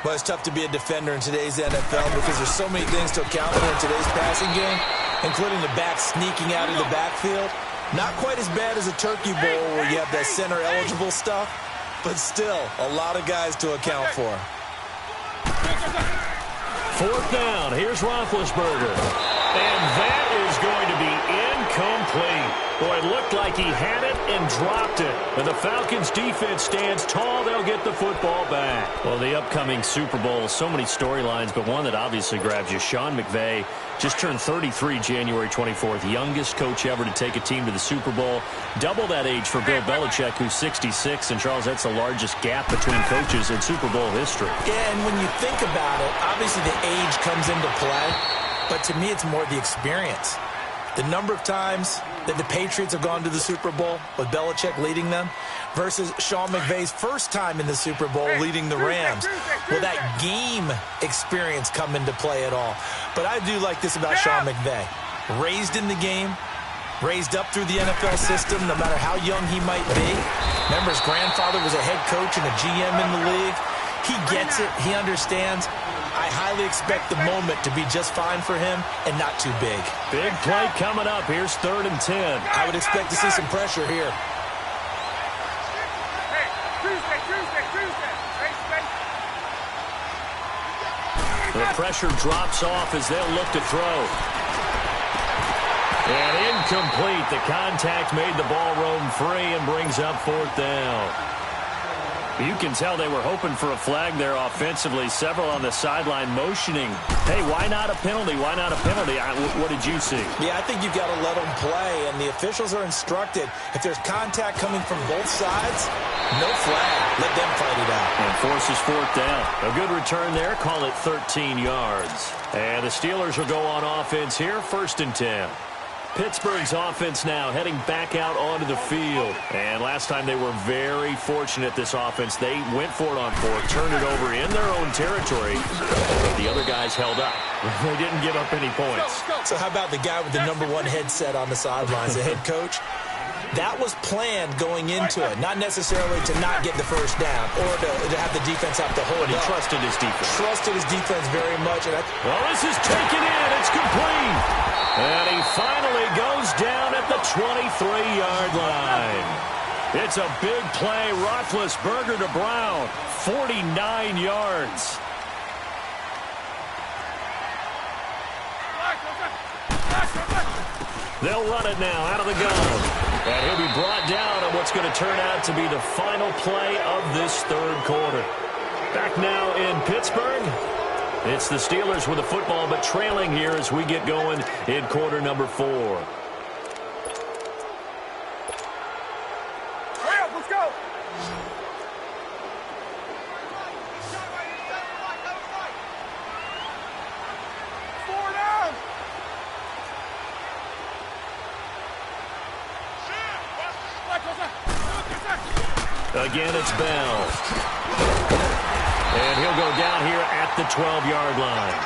Well, it's tough to be a defender in today's NFL because there's so many things to account for in today's passing game, including the back sneaking out of the backfield. Not quite as bad as a Turkey Bowl where you have that center-eligible stuff, but still a lot of guys to account for. 4th down. Here's Roethlisberger. And that is going to be incomplete. Boy, it looked like he had it and dropped it. And the Falcons' defense stands tall. They'll get the football back. Well, the upcoming Super Bowl, so many storylines, but one that obviously grabs you. Sean McVay just turned 33 January 24th. Youngest coach ever to take a team to the Super Bowl. Double that age for Bill Belichick, who's 66. And, Charles, that's the largest gap between coaches in Super Bowl history. Yeah, and when you think about it, obviously the age comes into play. But to me, it's more the experience. The number of times that the Patriots have gone to the Super Bowl with Belichick leading them versus Sean McVay's first time in the Super Bowl leading the Rams. Will that game experience come into play at all? But I do like this about Sean McVay. Raised in the game, raised up through the NFL system, no matter how young he might be. Remember, his grandfather was a head coach and a GM in the league. He gets it. He understands. I highly expect the moment to be just fine for him and not too big. Big play coming up. Here's 3rd and 10. I would expect to see some pressure here. The pressure drops off as they'll look to throw. And incomplete. The contact made the ball roam free and brings up 4th down. You can tell they were hoping for a flag there offensively. Several on the sideline motioning. Hey, why not a penalty? Why not a penalty? What did you see? Yeah, I think you've got to let them play, and the officials are instructed. If there's contact coming from both sides, no flag. Let them fight it out. And forces 4th down. A good return there. Call it 13 yards. And the Steelers will go on offense here. 1st and 10. Pittsburgh's offense now heading back out onto the field. And last time they were very fortunate, this offense. They went for it on 4th, turned it over in their own territory. But the other guys held up. They didn't give up any points. So how about the guy with the #1 headset on the sidelines, the head coach? That was planned going into it, not necessarily to not get the first down or to have the defense have to hold But he up. trusted his defense. Trusted his defense very much. And well, this is taken in. It's complete. And he finally goes down at the 23-yard line. It's a big play. Roethlisberger to Brown. 49 yards. They'll run it now out of the gun. And he'll be brought down on what's going to turn out to be the final play of this third quarter. Back now in Pittsburgh. It's the Steelers with the football, but trailing here as we get going in quarter number 4. Let's go. Again, it's Bell. And he'll go down here at the 12-yard line.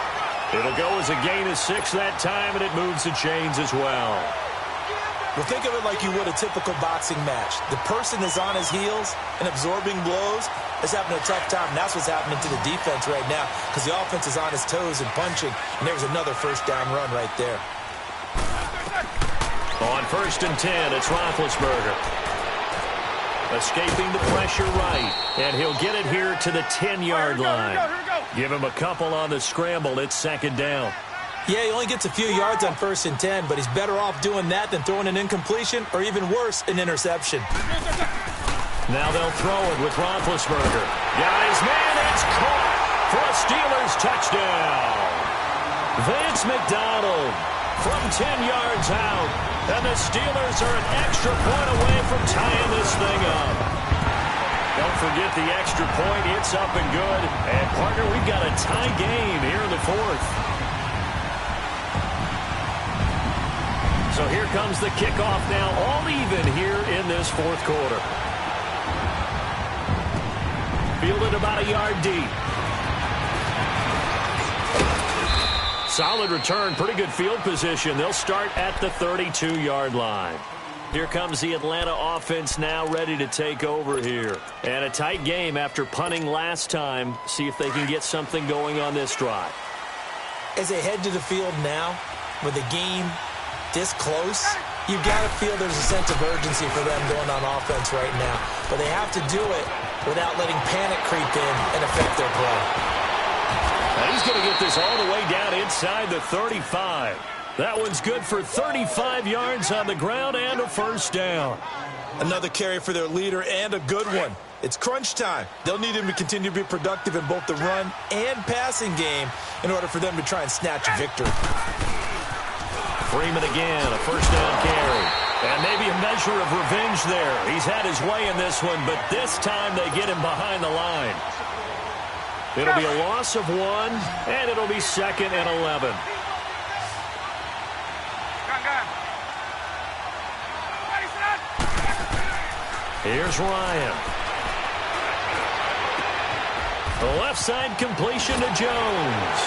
It'll go as a gain of 6 that time, and it moves the chains as well. Well, think of it like you would a typical boxing match. The person is on his heels and absorbing blows is having a tough time. And that's what's happening to the defense right now because the offense is on his toes and punching. And there's another first down run right there. On 1st and 10, it's Roethlisberger. Escaping the pressure right. And he'll get it here to the 10-yard line. Give him a couple on the scramble. It's 2nd down. Yeah, he only gets a few yards on 1st and 10, but he's better off doing that than throwing an incompletion or even worse, an interception. Now they'll throw it with Roethlisberger. Guys, man, it's caught for a Steelers touchdown. Vance McDonald from 10 yards out. And the Steelers are an extra point away from tying this thing up. Don't forget the extra point. It's up and good. And, partner, we've got a tie game here in the 4th. So here comes the kickoff now, all even here in this 4th quarter. Fielded about a yard deep. Solid return, pretty good field position. They'll start at the 32-yard line. Here comes the Atlanta offense now ready to take over here. And a tight game after punting last time. See if they can get something going on this drive. As they head to the field now, with the game this close, you've got to feel there's a sense of urgency for them going on offense right now. But they have to do it without letting panic creep in and affect their play. And he's going to get this all the way down inside the 35. That one's good for 35 yards on the ground and a first down. Another carry for their leader and a good one. It's crunch time. They'll need him to continue to be productive in both the run and passing game in order for them to try and snatch a victory. Freeman again, a first down carry. And maybe a measure of revenge there. He's had his way in this one, but this time they get him behind the line. It'll be a loss of 1, and it'll be 2nd and 11. Here's Ryan. The left side completion to Jones.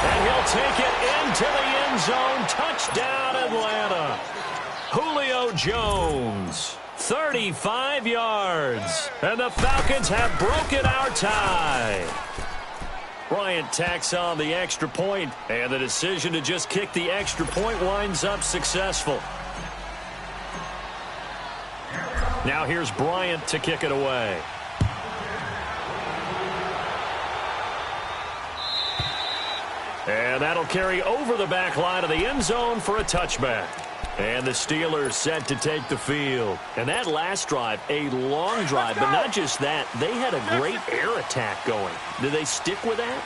And he'll take it into the end zone. Touchdown, Atlanta. Julio Jones. 35 yards. And the Falcons have broken our tie. Bryant tacks on the extra point, and the decision to just kick the extra point winds up successful. Now here's Bryant to kick it away. And that'll carry over the back line of the end zone for a touchback. And the Steelers set to take the field. And that last drive, a long drive, but not just that. They had a great air attack going. Did they stick with that?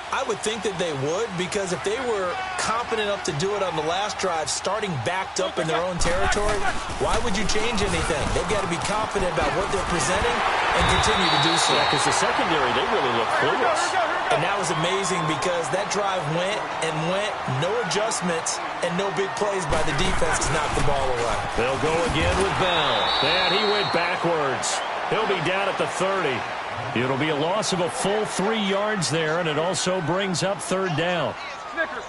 I would think that they would, because if they were confident enough to do it on the last drive, starting backed up in their own territory, why would you change anything? They've got to be confident about what they're presenting and continue to do so. Yeah, because the secondary, they really look clueless. And that was amazing because that drive went and went, no adjustments, and no big plays by the defense to knock the ball away. They'll go again with Bell. And he went backwards. He'll be down at the 30. It'll be a loss of a full 3 yards there, and it also brings up 3rd down.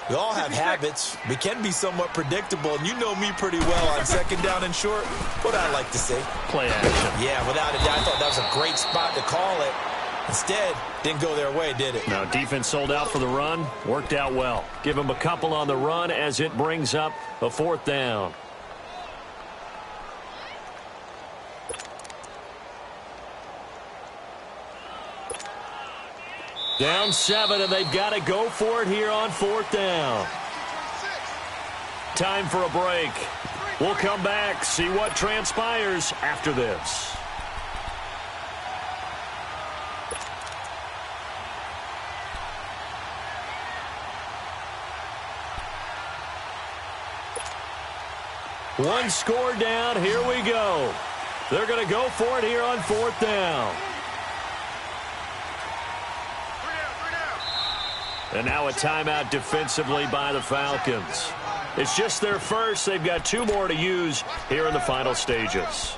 We all have habits. We can be somewhat predictable, and you know me pretty well on 2nd down and short. What I like to say. Play action. Yeah, without a doubt. I thought that was a great spot to call it. Instead, didn't go their way, did it? Now, defense sold out for the run. Worked out well. Give them a couple on the run as it brings up a 4th down. Down 7, and they've got to go for it here on 4th down. time for a break. We'll come back, see what transpires after this. One score down. Here we go. They're going to go for it here on 4th down. And now a timeout defensively by the Falcons. It's just their first. They've got 2 more to use here in the final stages.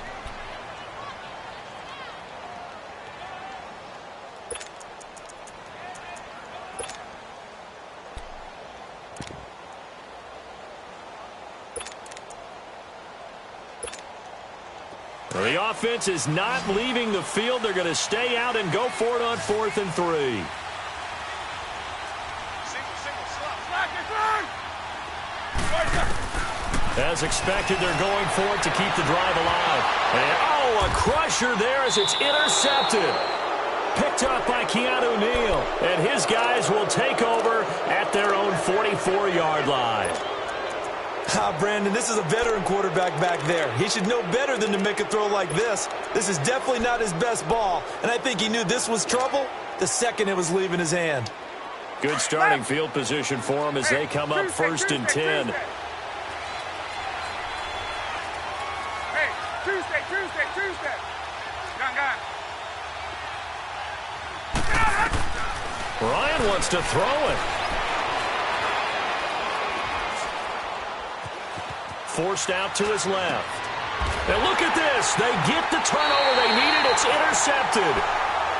The offense is not leaving the field. They're going to stay out and go for it on 4th and 3. As expected, they're going for it to keep the drive alive. And, oh, a crusher there as it's intercepted. Picked up by Keanu Neal. And his guys will take over at their own 44-yard line. Brandon, this is a veteran quarterback back there. He should know better than to make a throw like this. This is definitely not his best ball, and I think he knew this was trouble the second it was leaving his hand. Good starting field position for him as they come up 1st and 10. Hey, Tuesday. Ryan wants to throw it. Forced out to his left. And look at this. They get the turnover they needed. It's intercepted.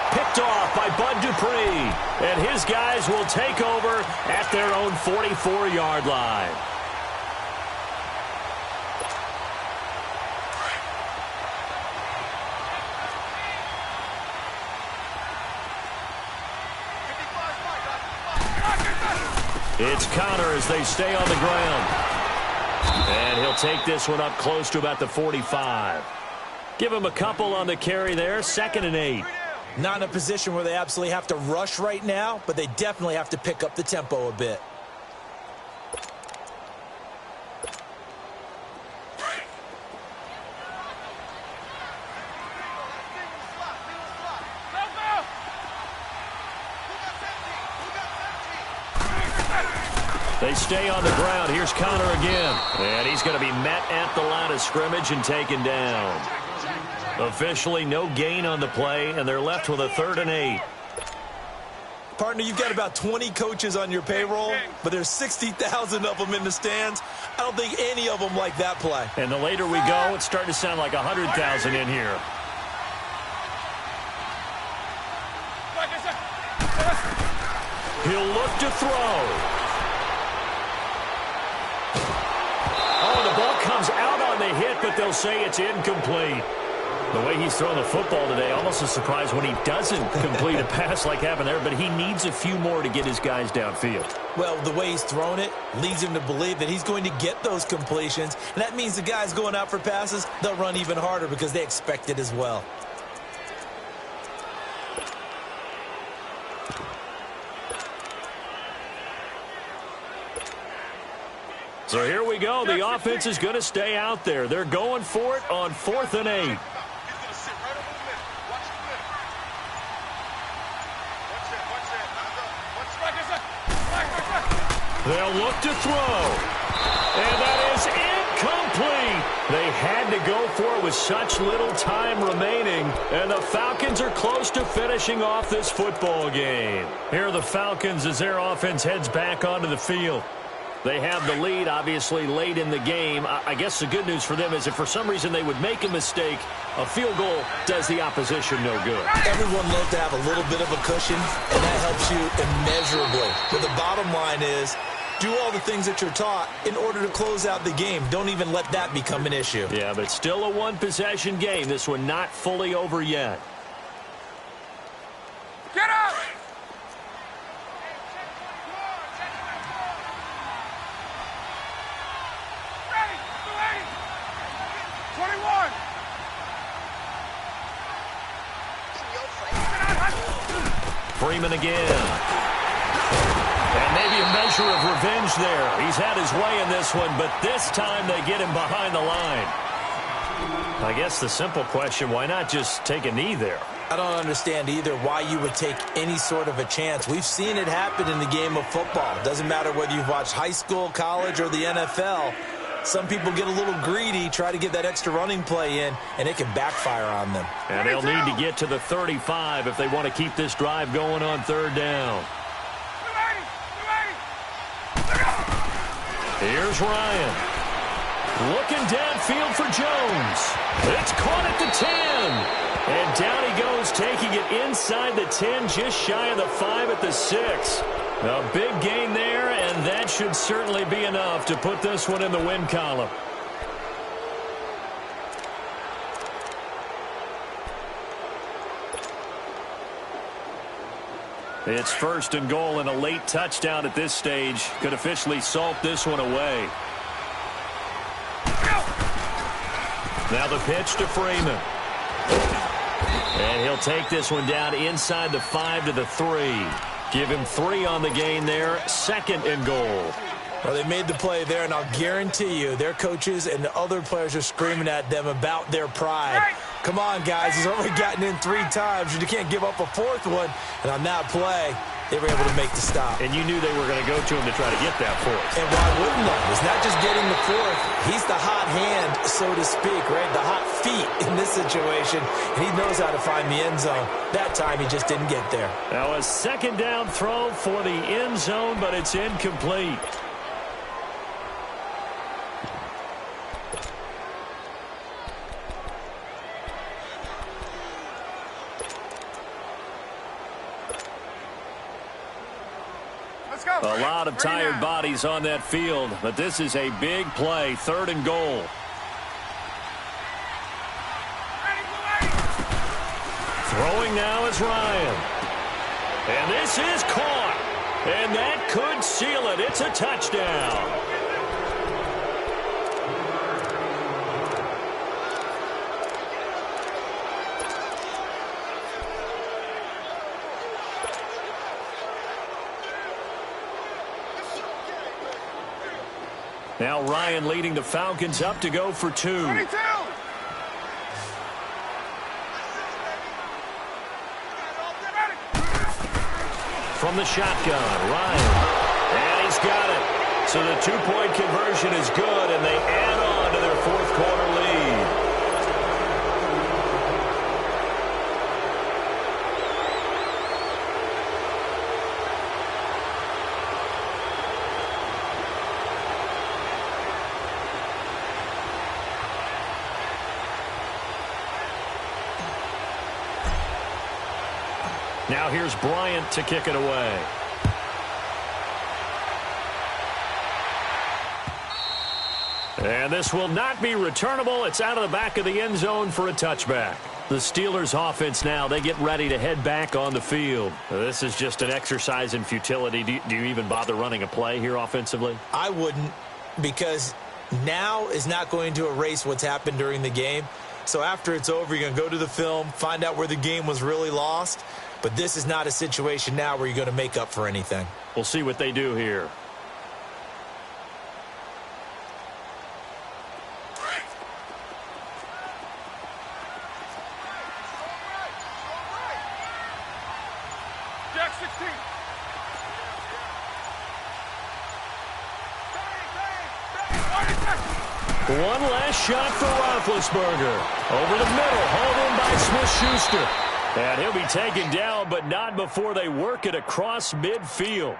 Picked off by Bud Dupree. And his guys will take over at their own 44-yard line. It's Connor as they stay on the ground. And he'll take this one up close to about the 45. Give him a couple on the carry there. 2nd and 8. Not in a position where they absolutely have to rush right now, but they definitely have to pick up the tempo a bit. They stay on the ground. Here's Connor again. And he's going to be met at the line of scrimmage and taken down. Officially no gain on the play, and they're left with a 3rd and 8. Partner, you've got about 20 coaches on your payroll, but there's 60,000 of them in the stands. I don't think any of them like that play. And the later we go, it's starting to sound like 100,000 in here. He'll look to throw. The ball comes out on the hit, but they'll say it's incomplete. The way he's thrown the football today, almost a surprise when he doesn't complete a pass like happened there, but he needs a few more to get his guys downfield. Well, the way he's thrown it leads him to believe that he's going to get those completions, and that means the guys going out for passes, they'll run even harder because they expect it as well. So here we go. The offense is going to stay out there. They're going for it on 4th and 8. They'll look to throw. And that is incomplete. They had to go for it with such little time remaining. And the Falcons are close to finishing off this football game. Here are the Falcons as their offense heads back onto the field. They have the lead, obviously, late in the game. I guess the good news for them is if for some reason they would make a mistake, a field goal does the opposition no good. Everyone loves to have a little bit of a cushion, and that helps you immeasurably. But the bottom line is, do all the things that you're taught in order to close out the game. Don't even let that become an issue. Yeah, but still a one-possession game. This one not fully over yet. Get up! Ready! 21! Freeman again. And maybe a measure of revenge there. He's had his way in this one, but this time they get him behind the line. I guess the simple question, why not just take a knee there? I don't understand either why you would take any sort of a chance. We've seen it happen in the game of football. Doesn't matter whether you've watched high school, college, or the NFL. Some people get a little greedy, try to get that extra running play in, and it can backfire on them. And they'll need to get to the 35 if they want to keep this drive going on third down. Here's Ryan. Looking downfield for Jones. It's caught at the 10. And down he goes, taking it inside the 10, just shy of the 5 at the 6. A big gain there, and that should certainly be enough to put this one in the win column. It's first and goal, and a late touchdown at this stage could officially salt this one away. Now the pitch to Freeman. And he'll take this one down inside the 5 to the 3. Give him 3 on the gain there. Second and goal. Well, they made the play there, and I'll guarantee you their coaches and the other players are screaming at them about their pride. Come on, guys. He's already gotten in 3 times. You can't give up a 4th one. And on that play, they were able to make the stop. And you knew they were going to go to him to try to get that 4th. And why wouldn't they? It's not just getting the 4th. He's the hot hand, so to speak, right? The hot feet in this situation. And he knows how to find the end zone. That time, he just didn't get there. Now a second down throw for the end zone, but it's incomplete. A lot of tired bodies on that field, but this is a big play, third and goal. Throwing now is Ryan. And this is caught. And that could seal it. It's a touchdown. Now Ryan leading the Falcons up to go for 2. 22. From the shotgun, Ryan. And he's got it. So the 2-point conversion is good, and they add on to their 4th quarter lead. Now here's Bryant to kick it away. And this will not be returnable. It's out of the back of the end zone for a touchback. The Steelers offense now, they get ready to head back on the field. This is just an exercise in futility. Do you even bother running a play here offensively? I wouldn't, because now is not going to erase what's happened during the game. So after it's over, you're going to go to the film, find out where the game was really lost. But this is not a situation now where you're going to make up for anything. We'll see what they do here. Jack 16. One last shot for Roethlisberger. Over the middle, hauled in by Smith-Schuster. And he'll be taken down, but not before they work it across midfield.